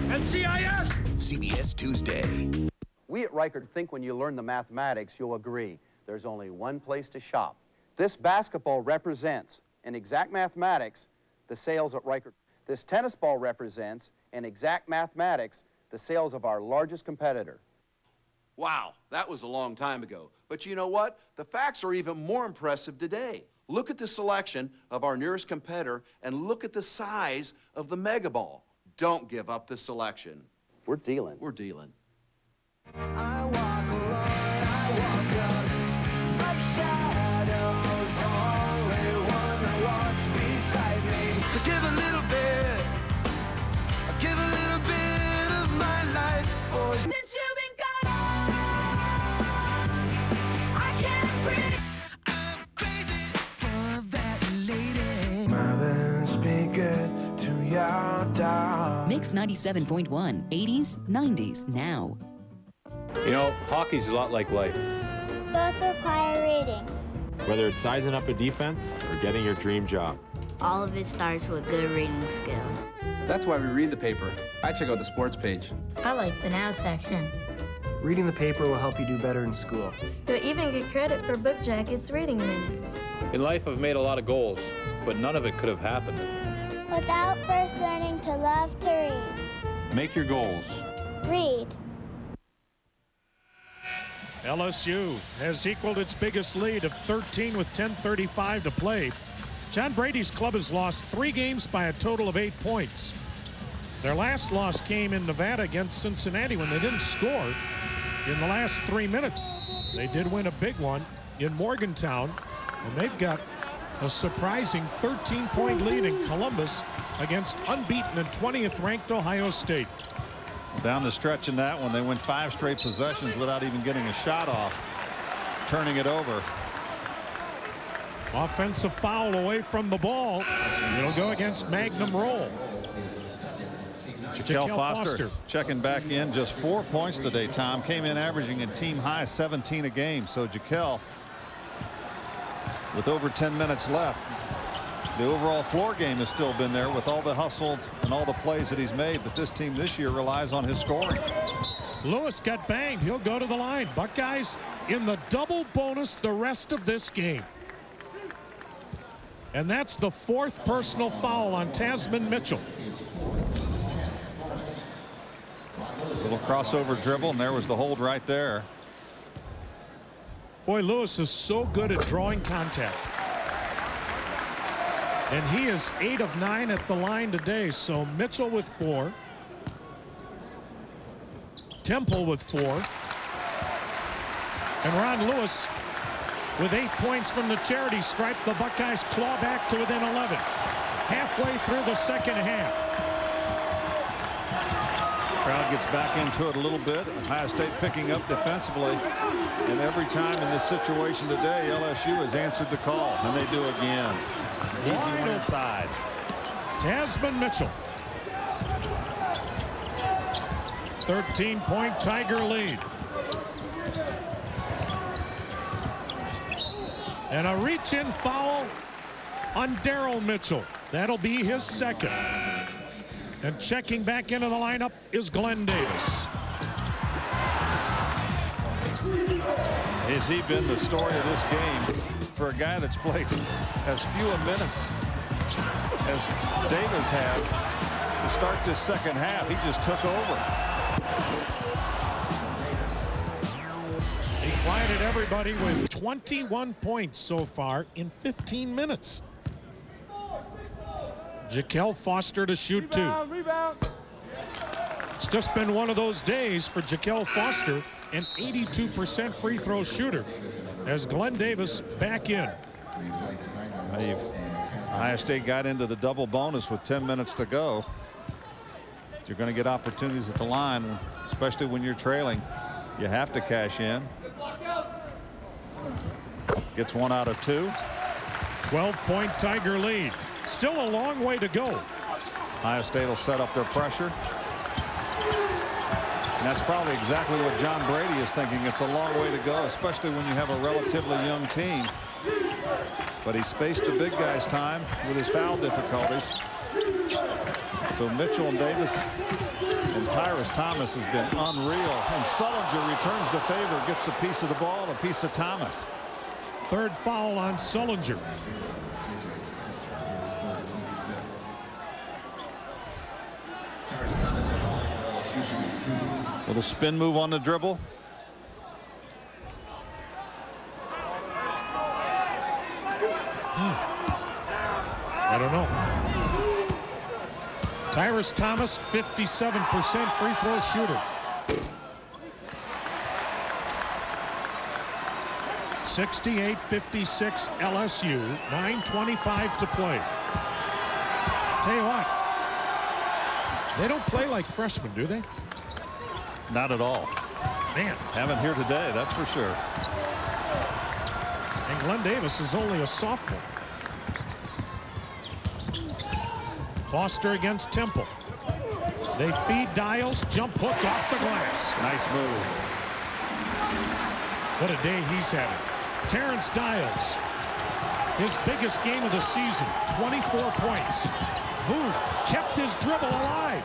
NCIS! CBS Tuesday. We at Reichert think when you learn the mathematics, you'll agree there's only one place to shop. This basketball represents, in exact mathematics, the sales at Reichert. This tennis ball represents, in exact mathematics, the sales of our largest competitor. Wow, that was a long time ago. But you know what? The facts are even more impressive today. Look at the selection of our nearest competitor and look at the size of the mega ball. Don't give up the selection. We're dealing. We're dealing. I walk alone, I walk up, like shadows, only one that walks beside me. So give a little bit, give a little bit of my life for you. Since you've been gone, I can't breathe. I'm crazy for that lady. My best be good to your dog. Mix 97.1, 80s, 90s, now. You know, hockey's a lot like life. Both require reading. Whether it's sizing up a defense or getting your dream job. All of it starts with good reading skills. That's why we read the paper. I check out the sports page. I like the now section. Reading the paper will help you do better in school. You'll even get credit for Book Jacket's reading minutes. In life, I've made a lot of goals, but none of it could have happened without first learning to love to read. Make your goals. Read. LSU has equaled its biggest lead of 13 with 10:35 to play. John Brady's club has lost 3 games by a total of 8 points. Their last loss came in Nevada against Cincinnati when they didn't score in the last 3 minutes. They did win a big one in Morgantown, and they've got a surprising 13-point lead in Columbus against unbeaten and 20th ranked Ohio State. Down the stretch in that one, they went 5 straight possessions without even getting a shot off, turning it over. Offensive foul away from the ball. It'll go against Magnum Roll. Jaquel Foster checking back in, just 4 points today, Tom. Came in averaging a team high 17 a game. So Jaquel, with over 10 minutes left, the overall floor game has still been there with all the hustles and all the plays that he's made, but this team this year relies on his scoring. Lewis got banged. He'll go to the line. Buckeyes in the double bonus the rest of this game. And that's the 4th personal foul on Tasman Mitchell. Little crossover dribble, and there was the hold right there. Boy, Lewis is so good at drawing contact. And he is 8 of 9 at the line today. So Mitchell with 4. Temple with 4. And Ron Lewis with 8 points from the charity stripe. The Buckeyes claw back to within 11. Halfway through the second half. Crowd gets back into it a little bit. Ohio State picking up defensively. And every time in this situation today, LSU has answered the call. And they do again. Easy one inside. Tasman Mitchell. 13-point Tiger lead. And a reach-in foul on Daryl Mitchell. That'll be his 2nd. And checking back into the lineup is Glen Davis. Has he been the story of this game for a guy that's played as few minutes as Davis had to start this second half? He just took over. He quieted everybody with 21 points so far in 15 minutes. Jaquel Foster to shoot 2. Rebound. It's just been one of those days for Jaquel Foster, an 82% free throw shooter, as Glen Davis back in. Ohio State got into the double bonus with 10 minutes to go. You're going to get opportunities at the line, especially when you're trailing. You have to cash in. Gets 1 out of 2. 12-point Tiger lead. Still a long way to go. Ohio State will set up their pressure. And that's probably exactly what John Brady is thinking. It's a long way to go, especially when you have a relatively young team. But he spaced the big guys' time with his foul difficulties. So Mitchell and Davis and Tyrus Thomas has been unreal. And Sullinger returns the favor, gets a piece of the ball, a piece of Thomas. Third foul on Sullinger. Little spin move on the dribble. I don't know. Tyrus Thomas, 57% free throw shooter. 68-56 LSU, 9:25 to play. Tell you what, they don't play like freshmen, do they? Not at all. Man. Haven't here today, that's for sure. And Glen Davis is only a sophomore. Foster against Temple. They feed Dials, jump hook off the glass. Nice move. What a day he's having. Terrence Dials, his biggest game of the season, 24 points. Vu kept his dribble alive.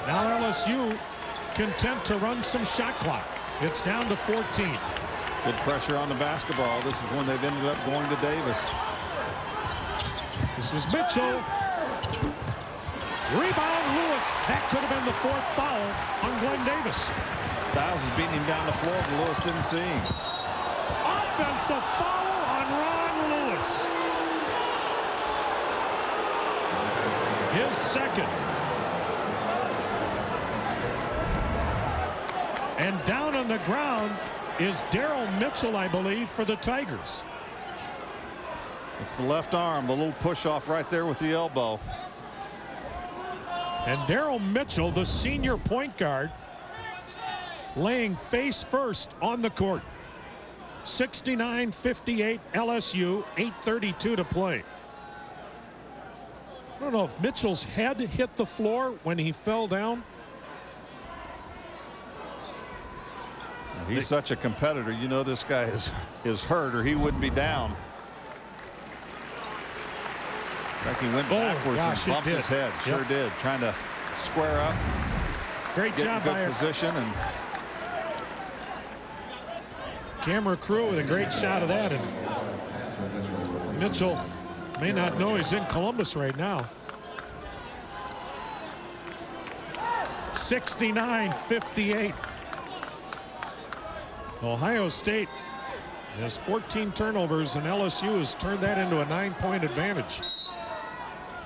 Now LSU content to run some shot clock. It's down to 14. Good pressure on the basketball. This is when they've ended up going to Davis. This is Mitchell. Rebound Lewis. That could have been the fourth foul on Glen Davis. Dials is beating him down the floor, but Lewis didn't see him. Offensive foul on Ron Lewis. His second. And down on the ground is Daryl Mitchell, I believe, for the Tigers. It's the left arm, the little push off right there with the elbow. And Daryl Mitchell, the senior point guard, laying face first on the court. 69-58 LSU, 8:32 to play. I don't know if Mitchell's head hit the floor when he fell down. He's such a competitor. You know this guy is hurt or he wouldn't be down. In fact, he went backwards and bumped his head. Sure did. Trying to square up. Great job by good position. And camera crew with a great shot of that. And Mitchell may not know he's in Columbus right now. 69-58. Ohio State has 14 turnovers, and LSU has turned that into a 9-point advantage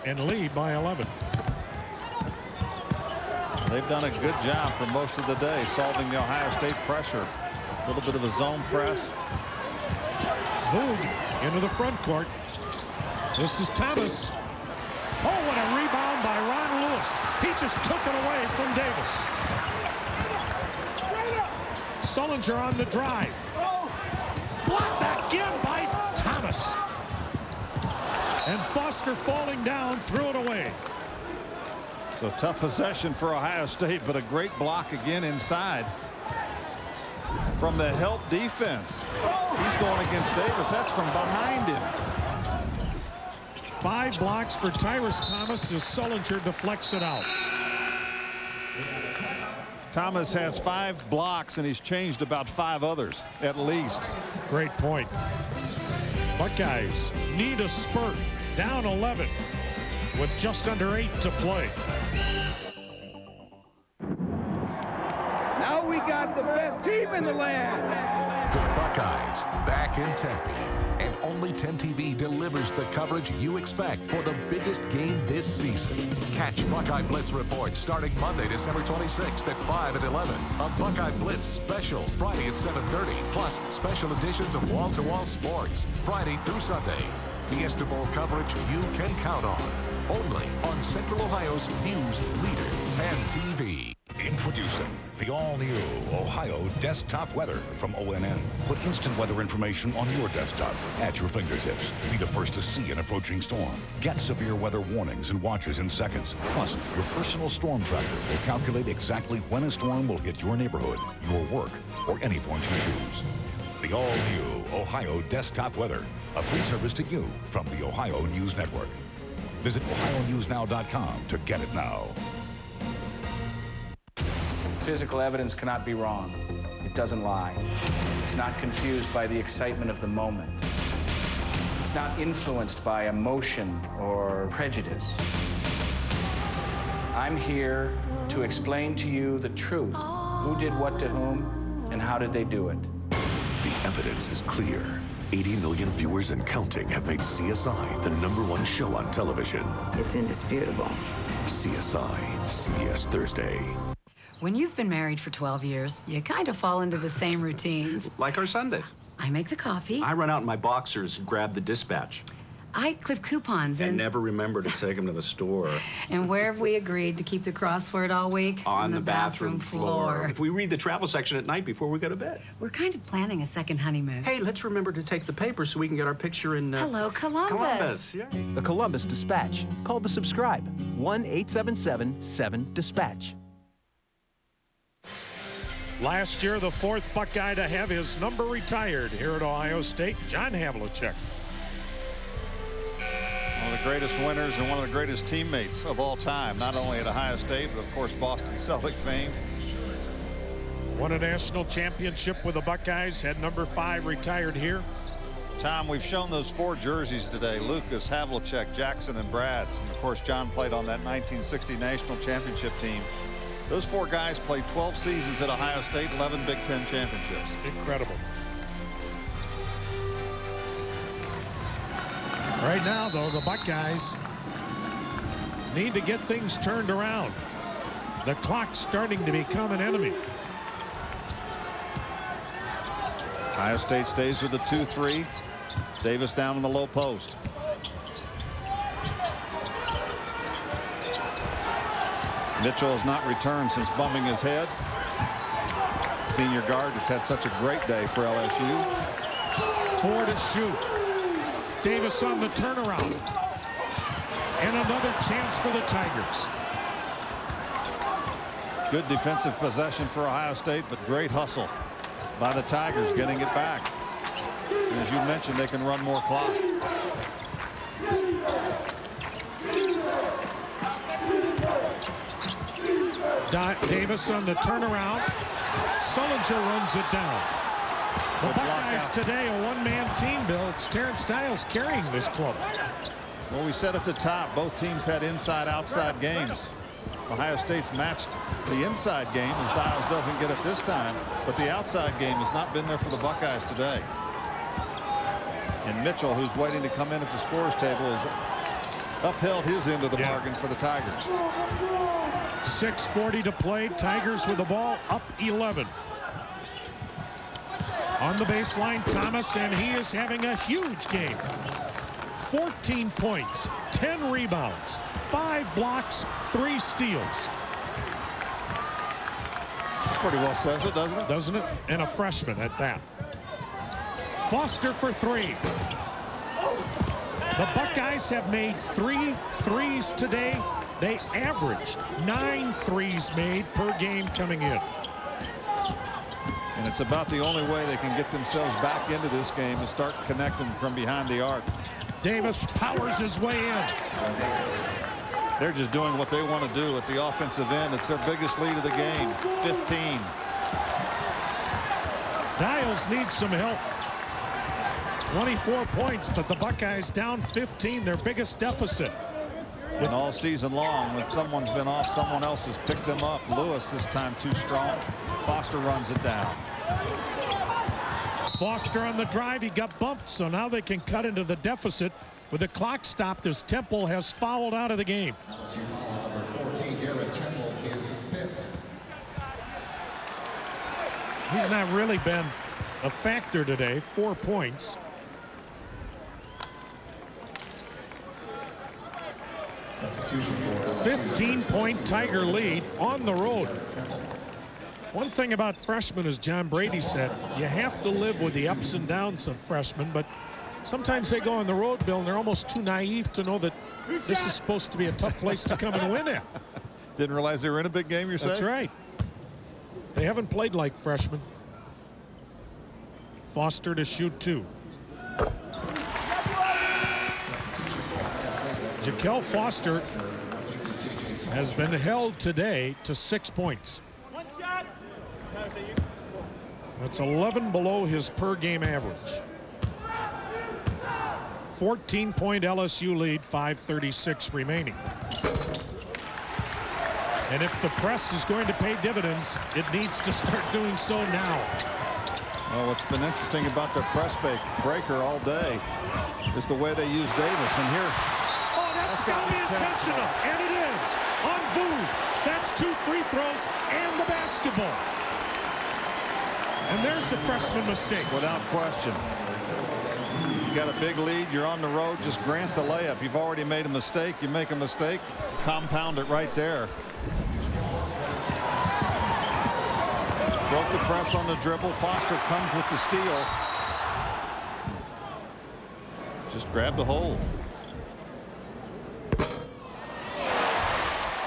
and lead by 11. They've done a good job for most of the day solving the Ohio State pressure. A little bit of a zone press. Voog into the front court. This is Thomas. Oh, what a rebound by Ron Lewis. He just took it away from Davis. Sullinger on the drive. Blocked again by Thomas. And Foster falling down, threw it away. So tough possession for Ohio State, but a great block again inside from the help defense. He's going against Davis. That's from behind him. 5 blocks for Tyrus Thomas as Sullinger deflects it out. Thomas has 5 blocks, and he's changed about 5 others, at least. Great point. Buckeyes need a spurt. Down 11 with just under 8 to play. Now we got the best team in the land. The Buckeyes back in Tempe. And only 10 TV delivers the coverage you expect for the biggest game this season. Catch Buckeye Blitz Report starting Monday, December 26th at 5 and 11. A Buckeye Blitz special Friday at 7:30. Plus special editions of Wall to Wall Sports Friday through Sunday. Fiesta Bowl coverage you can count on. Only on Central Ohio's news leader, 10 TV. Introducing the all-new Ohio Desktop Weather from ONN. Put instant weather information on your desktop at your fingertips. Be the first to see an approaching storm. Get severe weather warnings and watches in seconds. Plus, your personal storm tracker will calculate exactly when a storm will hit your neighborhood, your work, or any point you choose. The all-new Ohio Desktop Weather, a free service to you from the Ohio News Network. Visit OhioNewsNow.com to get it now. Physical evidence cannot be wrong. It doesn't lie. It's not confused by the excitement of the moment. It's not influenced by emotion or prejudice. I'm here to explain to you the truth. Who did what to whom, and how did they do it? The evidence is clear. 80 million viewers and counting have made CSI the #1 show on television. It's indisputable. CSI, CBS Thursday. When you've been married for 12 years, you kind of fall into the same routines. Like our Sundays. I make the coffee. I run out in my boxers and grab the dispatch. I clip coupons and never remember to take them to the store. And where have we agreed to keep the crossword all week? On the bathroom floor. If we read the travel section at night before we go to bed. We're kind of planning a second honeymoon. Hey, let's remember to take the paper so we can get our picture in... Hello, Columbus. Columbus, yeah. The Columbus Dispatch. Call to subscribe. 1-877-7-DISPATCH. Last year, the fourth Buckeye to have his number retired here at Ohio State, John Havlicek. One of the greatest winners and one of the greatest teammates of all time, not only at Ohio State, but of course Boston Celtic fame. Won a national championship with the Buckeyes, had number 5 retired here. Tom, we've shown those 4 jerseys today: Lucas, Havlicek, Jackson, and Brads. And of course, John played on that 1960 national championship team. Those 4 guys played 12 seasons at Ohio State, 11 Big Ten championships. Incredible. Right now, though, the Buckeyes need to get things turned around. The clock's starting to become an enemy. Ohio State stays with the 2-3. Davis down in the low post. Mitchell has not returned since bumping his head. Senior guard that's had such a great day for LSU. 4 to shoot. Davis on the turnaround. And another chance for the Tigers. Good defensive possession for Ohio State, but great hustle by the Tigers getting it back. And as you mentioned, they can run more clock. Davis on the turnaround. Sullinger runs it down. The Buckeyes today, a one-man team, Bill. It's Terrence Styles carrying this club. Well, we said at the top, both teams had inside-outside games. Ohio State's matched the inside game, and Styles doesn't get it this time, but the outside game has not been there for the Buckeyes today. And Mitchell, who's waiting to come in at the scorers table, has upheld his end of the bargain for the Tigers. 6:40 to play. Tigers with the ball, up 11. On the baseline, Thomas, and he is having a huge game. 14 points, 10 rebounds, 5 blocks, 3 steals. Pretty well says it, doesn't it? Doesn't it? And a freshman at that. Foster for 3. The Buckeyes have made 3 threes today. They averaged 9 threes made per game coming in. And it's about the only way they can get themselves back into this game and start connecting from behind the arc. Davis powers his way in. They're just doing what they want to do at the offensive end. It's their biggest lead of the game, 15. Niles needs some help. 24 points, but the Buckeyes down 15, their biggest deficit. And all season long, when someone's been off, someone else has picked them up. Lewis this time too strong. Foster runs it down. Foster on the drive, he got bumped, so now they can cut into the deficit. With the clock stopped as Temple has fouled out of the game. Number 14 here at Temple is 5th. He's not really been a factor today. 4 points. Substitution for 15-point Tiger lead on the road. One thing about freshmen, as John Brady said, you have to live with the ups and downs of freshmen, but sometimes they go on the road, Bill, and they're almost too naive to know that this is supposed to be a tough place to come and win at. Didn't realize they were in a big game, you're saying? That's right. They haven't played like freshmen. Foster to shoot 2. Jaquel Foster has been held today to 6 points. That's 11 below his per-game average. 14-point LSU lead, 5:36 remaining. And if the press is going to pay dividends, it needs to start doing so now. Well, what's been interesting about their press breaker all day is the way they use Davis. And here, oh, that's got to be intentional, and it is. On Vu, that's 2 free throws and the basketball. And there's a freshman mistake. Without question. You got a big lead, you're on the road, just grant the layup. You've already made a mistake, you make a mistake, compound it right there. Broke the press on the dribble. Foster comes with the steal. Just grab the hold.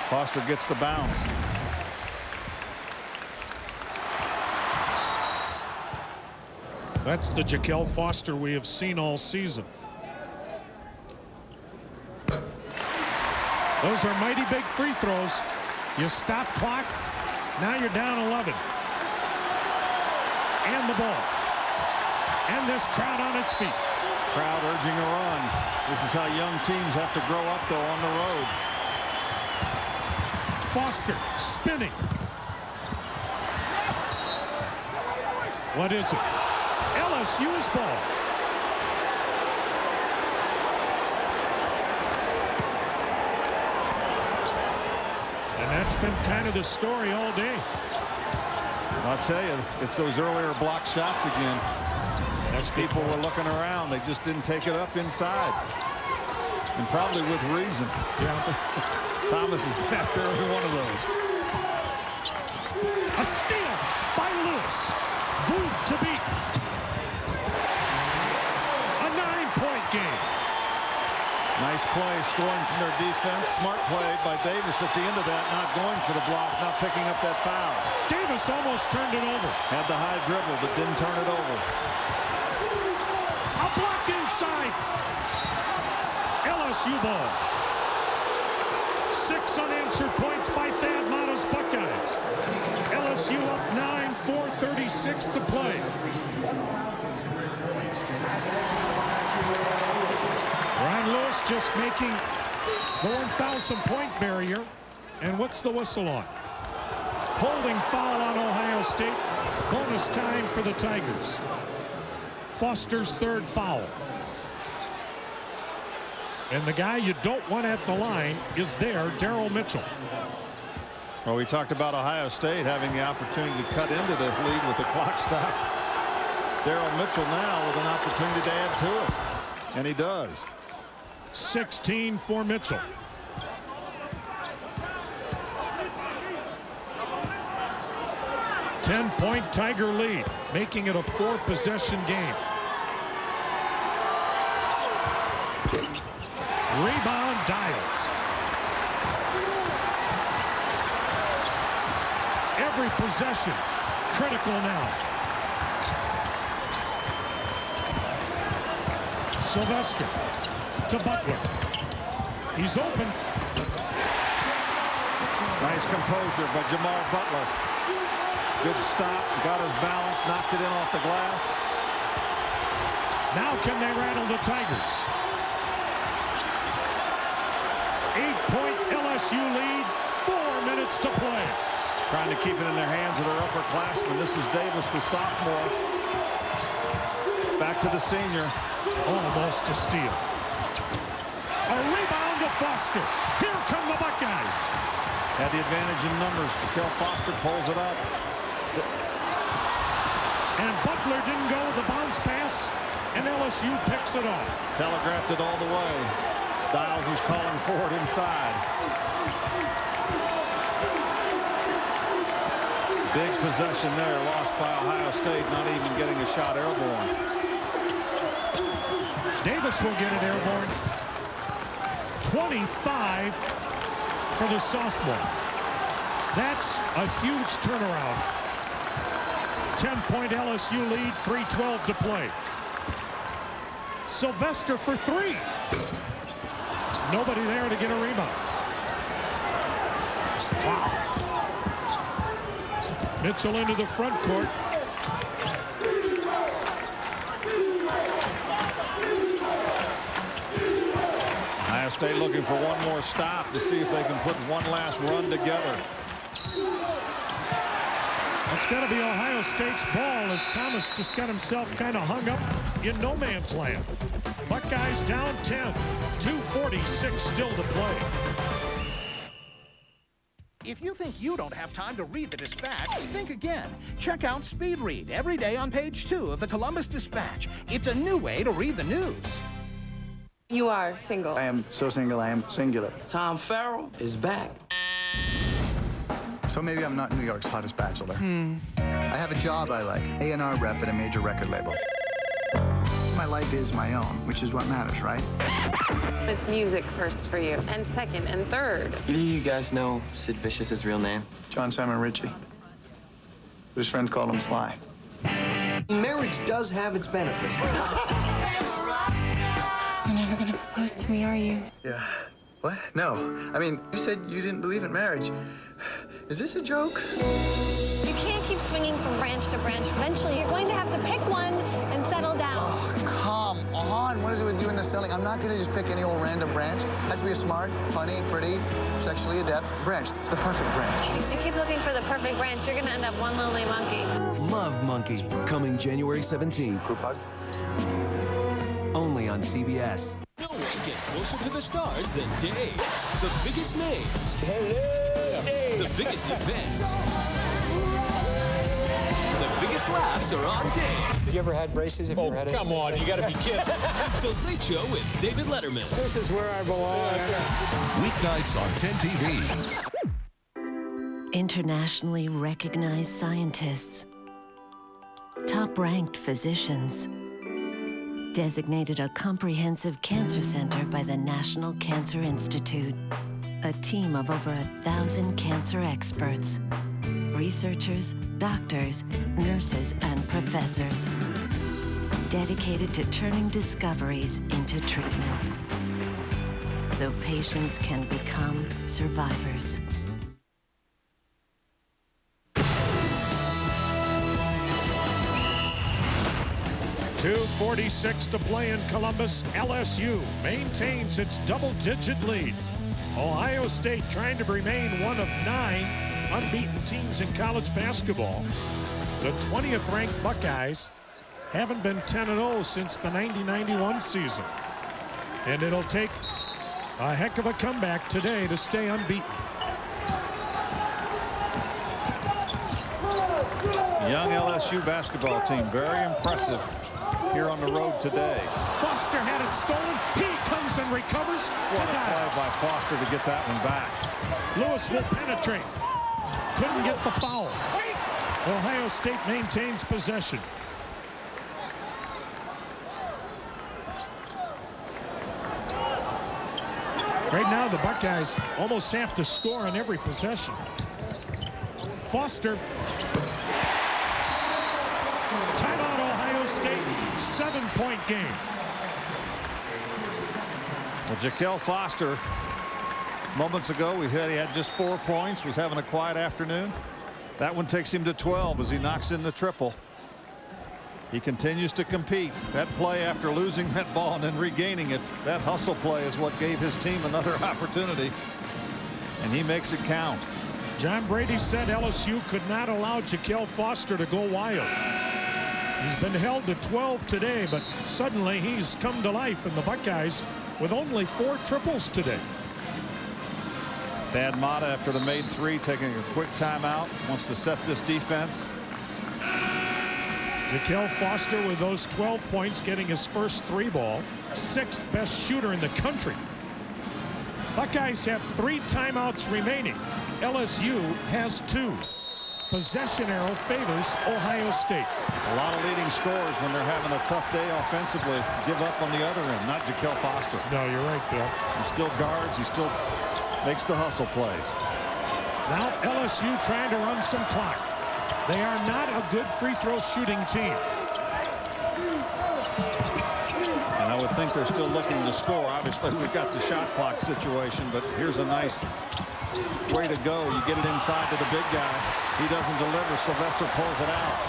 Foster gets the bounce. That's the Jaquel Foster we have seen all season. Those are mighty big free throws. You stop clock. Now you're down 11. And the ball. And this crowd on its feet. Crowd urging a run. This is how young teams have to grow up, though, on the road. Foster spinning. What is it? LSU's ball. And that's been kind of the story all day. I'll tell you, it's those earlier block shots again. As people were looking around, they just didn't take it up inside. And probably with reason. Yeah. Thomas has been after every one of those. A steal by Lewis. Vu to beat. A 9-point game. Nice play, scoring from their defense. Smart play by Davis at the end of that, not going for the block, not picking up that foul. Davis almost turned it over. Had the high dribble, but didn't turn it over. A block inside. LSU ball. 6 unanswered points by Thad Matta's Buckeyes. LSU up 9, 4:36 to play. Ryan Lewis just making the 1,000-point barrier. And what's the whistle on? Holding foul on Ohio State. Bonus time for the Tigers. Foster's 3rd foul. And the guy you don't want at the line is there, Daryl Mitchell. Well, we talked about Ohio State having the opportunity to cut into the lead with the clock stop. Daryl Mitchell now with an opportunity to add to it. And he does. 16 for Mitchell. A 10-point Tiger lead, making it a 4-possession game. Rebound, Dials. Every possession critical now. Sylvester to Butler. He's open. Nice composure by Jamal Butler. Good stop, got his balance, knocked it in off the glass. Now can they rattle the Tigers? 8-point LSU lead, 4 minutes to play. Trying to keep it in their hands of their upperclassmen. This is Davis, the sophomore. Back to the senior. Almost a steal. A rebound to Foster. Here come the Buckeyes. Had the advantage in numbers. Jaquel Foster pulls it up. And Butler didn't go with the bounce pass, and LSU picks it off. Telegraphed it all the way. Dials was calling for it inside. Big possession there, lost by Ohio State, not even getting a shot airborne. Davis will get it airborne. 25 for the sophomore. That's a huge turnaround. 10-point LSU lead, 3:12 to play. Sylvester for three. Nobody there to get a rebound. Wow. Mitchell into the front court. Ohio State looking for one more stop to see if they can put one last run together. That's got to be Ohio State's ball as Thomas just got himself kind of hung up in no man's land. Buckeyes down 10. 2:46 still to play. If you think you don't have time to read the Dispatch, think again. Check out Speed Read every day on page 2 of the Columbus Dispatch. It's a new way to read the news. You are single. I am so single, I am singular. Tom Farrell is back. So maybe I'm not New York's hottest bachelor. I have a job I like, A&R rep at a major record label. My life is my own, which is what matters, right? It's music first for you, and second, and third. Either of you guys know Sid Vicious's real name? John Simon Ritchie. His friends called him Sly. Marriage does have its benefits. You're never gonna propose to me, are you? Yeah. What? No. I mean, you said you didn't believe in marriage. Is this a joke? You can't keep swinging from branch to branch. Eventually, you're going to have to pick one and settle down. Oh, come on. What is it with you and the selling? I'm not going to just pick any old random branch. It has to be a smart, funny, pretty, sexually adept branch. It's the perfect branch. If you keep looking for the perfect branch, you're going to end up one lonely monkey. Love Monkey, coming January 17th. Group hug? Only on CBS. No one gets closer to the stars than Dave. The biggest names. Hello. The biggest events. The biggest laughs are on Dave. Have you ever had braces? Have you ever had anything? Come on, you gotta be kidding. The Late Show with David Letterman. This is where I belong. Weeknights on 10 TV. Internationally recognized scientists, top-ranked physicians, designated a comprehensive cancer center by the National Cancer Institute. A team of over 1,000 cancer experts, researchers, doctors, nurses, and professors, dedicated to turning discoveries into treatments so patients can become survivors. .246 to play in Columbus. LSU maintains its double-digit lead. Ohio State trying to remain one of 9 unbeaten teams in college basketball. The 20th ranked Buckeyes haven't been 10-0 since the 90-91 season. And it'll take a heck of a comeback today to stay unbeaten. Young LSU basketball team, very impressive here on the road today. Foster had it stolen. He comes and recovers. What a play by Foster to get that one back. Lewis will penetrate. Couldn't get the foul. Ohio State maintains possession. Right now, the Buckeyes almost have to score on every possession. Foster. Timeout, Ohio State. 7-point game. Well, Jaquel Foster, moments ago, we had he had just 4 points, was having a quiet afternoon. That one takes him to 12 as he knocks in the triple. He continues to compete. That play after losing that ball and then regaining it, that hustle play is what gave his team another opportunity. And he makes it count. John Brady said LSU could not allow Jaquel Foster to go wild. He's been held to 12 today, but suddenly he's come to life in the Buckeyes with only 4 triples today. Thad Matta, after the made 3, taking a quick timeout, wants to set this defense. Jaquel Foster with those 12 points, getting his first 3 ball. 6th best shooter in the country. Buckeyes have 3 timeouts remaining. LSU has 2. possession arrow favors Ohio State. A lot of leading scorers when they're having a tough day offensively give up on the other end, not Jaquel Foster. No, you're right, Bill. He still guards. He still makes the hustle plays. Now LSU trying to run some clock. They are not a good free throw shooting team. And I would think they're still looking to score. Obviously, we've got the shot clock situation, but here's a nice way to go. You get it inside to the big guy. He doesn't deliver. Sylvester pulls it out.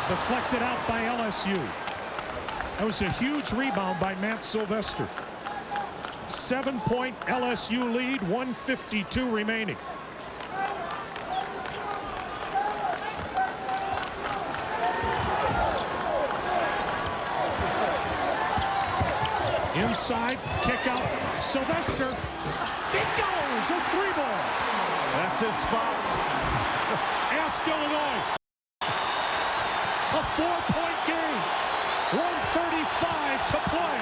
Deflected out by LSU. That was a huge rebound by Matt Sylvester. 7-point LSU lead, 1:52 remaining. Inside, kick out, Sylvester. It goes, a 3-ball. That's his spot. Ask Illinois. A 4-point game. 1:35 to play.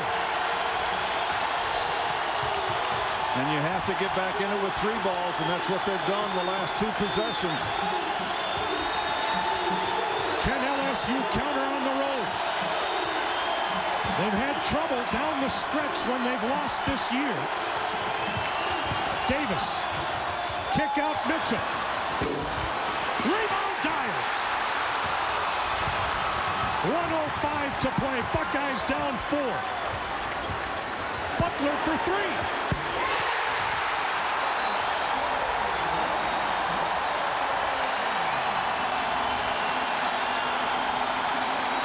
And you have to get back in it with 3 balls, and that's what they've done the last 2 possessions. Can LSU counter on the road? They've had trouble down the stretch when they've lost this year. Davis. Kick out Mitchell. Rebound Dials. 1:05 to play. Buckeyes down 4. Butler for 3.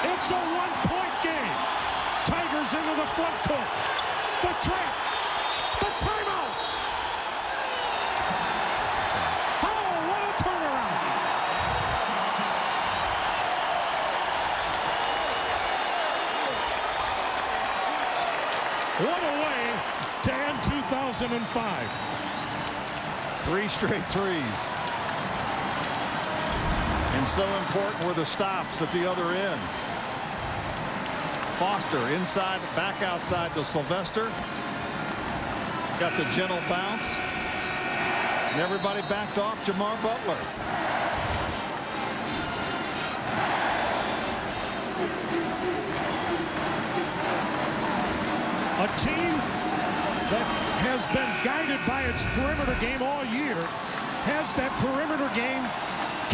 It's a 1-point game. Tigers into the front court. The trap. The timeout. Oh, what a turnaround. What a way to end 2005. 3 straight threes. And so important were the stops at the other end. Foster inside, back outside to Sylvester. Got the gentle bounce. And everybody backed off Jamar Butler. A team that has been guided by its perimeter game all year has that perimeter game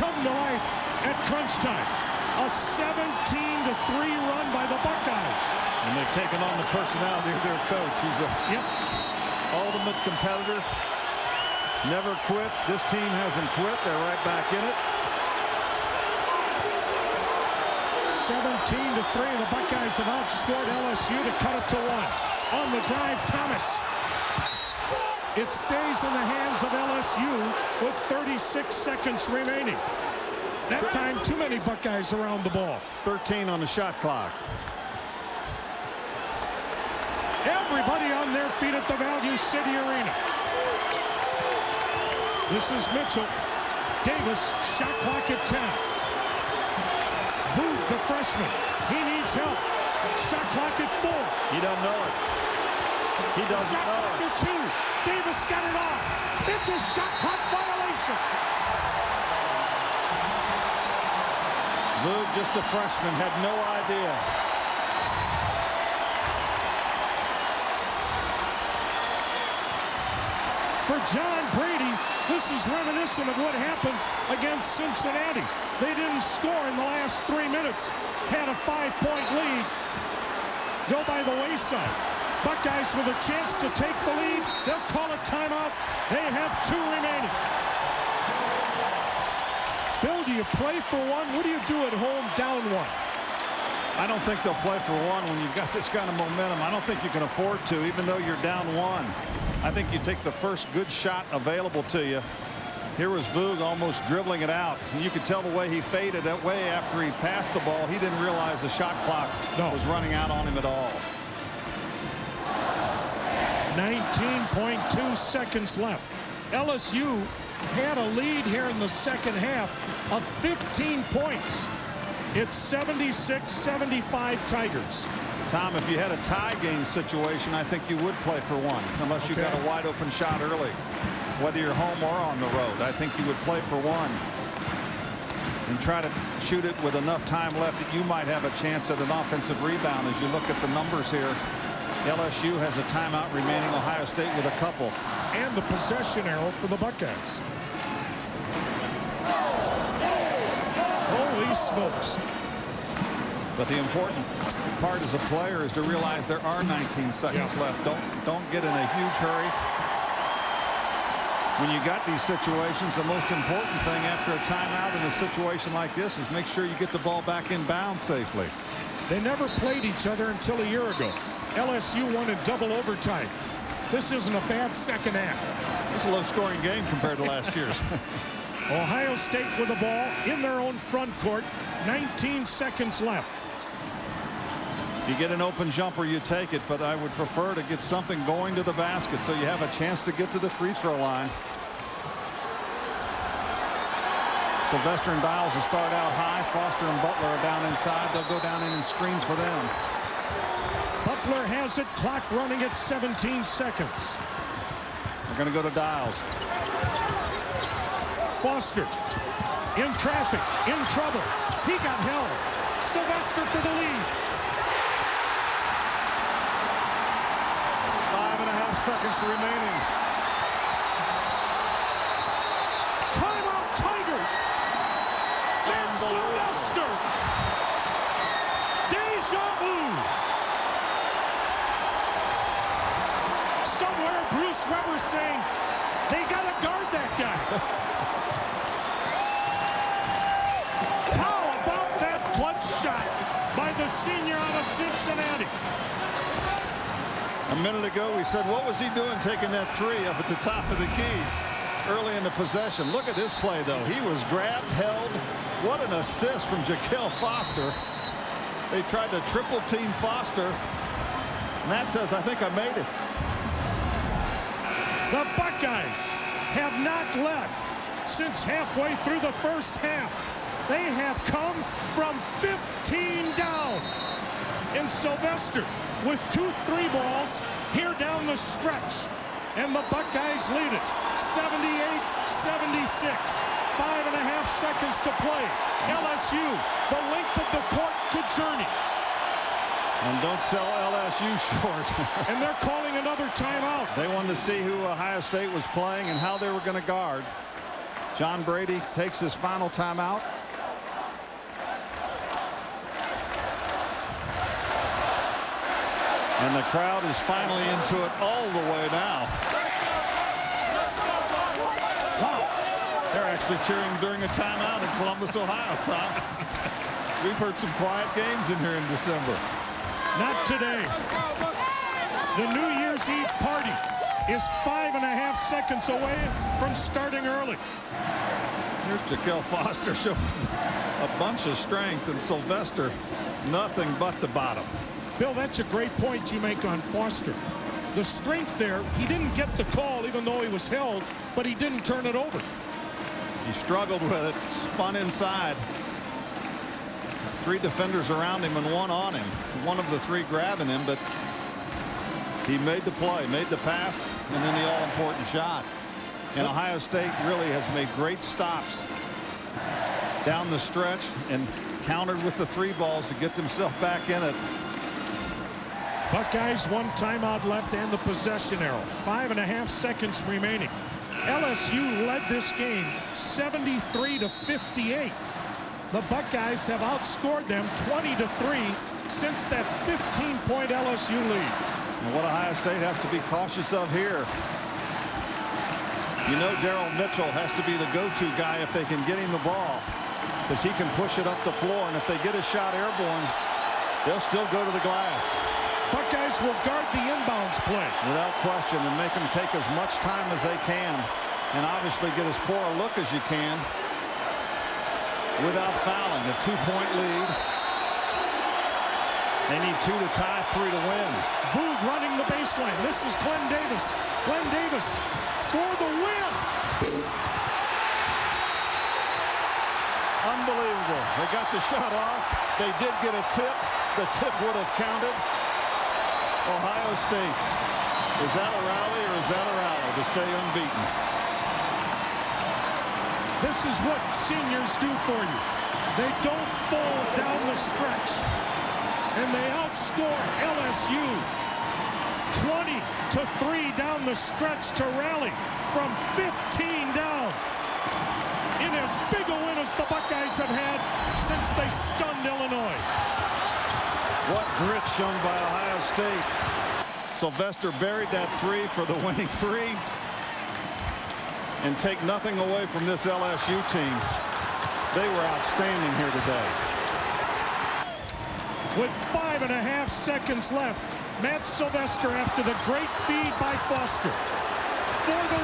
come to life at crunch time. A 17-3 run by the Buckeyes. And they've taken on the personality of their coach. He's a ultimate competitor. Never quits. This team hasn't quit. They're right back in it. 17-3. The Buckeyes have outscored LSU to cut it to 1. On the drive, Thomas. It stays in the hands of LSU with 36 seconds remaining. That time, too many Buckeyes around the ball. 13 on the shot clock. Everybody on their feet at the Value City Arena. This is Mitchell. Davis, shot clock at 10. Voog, the freshman. He needs help. Shot clock at 4. He doesn't know it. He doesn't shot know clock it. at 2. Davis got it off. It's a shot clock violation. Voog, just a freshman, had no idea. For John Brady, this is reminiscent of what happened against Cincinnati. They didn't score in the last 3 minutes. Had a 5-point lead. Go by the wayside. Buckeyes with a chance to take the lead. They'll call a timeout. They have 2 remaining. Bill, do you play for 1? What do you do at home down 1? I don't think they'll play for 1 when you've got this kind of momentum. I don't think you can afford to, even though you're down 1. I think you take the first good shot available to you. Here was Voog almost dribbling it out. And you could tell the way he faded that way after he passed the ball. He didn't realize the shot clock was running out on him at all. 19.2 seconds left. LSU had a lead here in the second half of 15 points. It's 76-75 Tigers. Tom, if you had a tie game situation, I think you would play for 1, unless you got a wide open shot early. Whether you're home or on the road, I think you would play for 1. and try to shoot it with enough time left that you might have a chance at an offensive rebound. As you look at the numbers here, LSU has a timeout remaining. Ohio State with a couple. And the possession arrow for the Buckeyes. Holy smokes. But the important part as a player is to realize there are 19 seconds left. Don't get in a huge hurry. When you got these situations, the most important thing after a timeout in a situation like this is make sure you get the ball back in bounds safely. They never played each other until a year ago. LSU won in double overtime. This isn't a bad second half. It's a low-scoring game compared to last year's. Ohio State with the ball in their own front court. 19 seconds left. If you get an open jumper, you take it, but I would prefer to get something going to the basket so you have a chance to get to the free throw line. Sylvester and Dials will start out high. Foster and Butler are down inside. They'll go down in and screens for them. Butler has it. Clock running at 17 seconds. They're going to go to Dials. Foster in traffic, in trouble. He got held. Sylvester for the lead. 5.5 seconds remaining. Timeout, Tigers. And Sylvester. Deja vu. Somewhere Bruce Weber saying they got to guard that guy. Shot by the senior out of Cincinnati. A minute ago we said, what was he doing taking that three up at the top of the key early in the possession? Look at this play, though. He was grabbed, held. What an assist from Jaquel Foster. They tried to triple team Foster. Matt says, I think I made it. The Buckeyes have not led since halfway through the first half. They have come from 15 down. And Sylvester with 2 3 balls here down the stretch. And the Buckeyes lead it 78-76. 5.5 seconds to play. LSU, the length of the court to journey. And don't sell LSU short. And they're calling another timeout. They wanted to see who Ohio State was playing and how they were going to guard. John Brady takes his final timeout. And the crowd is finally into it all the way now. Wow. They're actually cheering during a timeout in Columbus, Ohio, Tom. We've heard some quiet games in here in December. Not today. The New Year's Eve party is 5.5 seconds away from starting early. Here's Jaquel Foster showing a bunch of strength, and Sylvester nothing but the bottom. Bill, that's a great point you make on Foster. The strength there, he didn't get the call even though he was held, but he didn't turn it over. He struggled with it, spun inside. 3 defenders around him and 1 on him. One of the 3 grabbing him, but he made the play, made the pass, and then the all-important shot. And Ohio State really has made great stops down the stretch and countered with the 3 balls to get themselves back in it. Buckeyes 1 timeout left and the possession arrow. 5.5 seconds remaining. LSU led this game 73-58. The Buckeyes have outscored them 20-3 since that 15-point LSU lead. And what Ohio State has to be cautious of here. You know Daryl Mitchell has to be the go-to guy if they can get him the ball, because he can push it up the floor, and if they get a shot airborne, they'll still go to the glass. Buckeyes will guard the inbounds play. Without question, and make them take as much time as they can, and obviously get as poor a look as you can without fouling. A 2-point lead. They need 2 to tie, 3 to win. Voog running the baseline. This is Glen Davis. Glen Davis for the win. Unbelievable. They got the shot off. They did get a tip. The tip would have counted. Ohio State. Is that a rally or is that a rally to stay unbeaten? This is what seniors do for you. They don't fall down the stretch. And they outscore LSU 20-3 down the stretch to rally from 15 down in as big a win as the Buckeyes have had since they stunned Illinois. What grit shown by Ohio State. Sylvester buried that three for the winning three. And take nothing away from this LSU team. They were outstanding here today. With 5.5 seconds left, Matt Sylvester, after the great feed by Foster, for the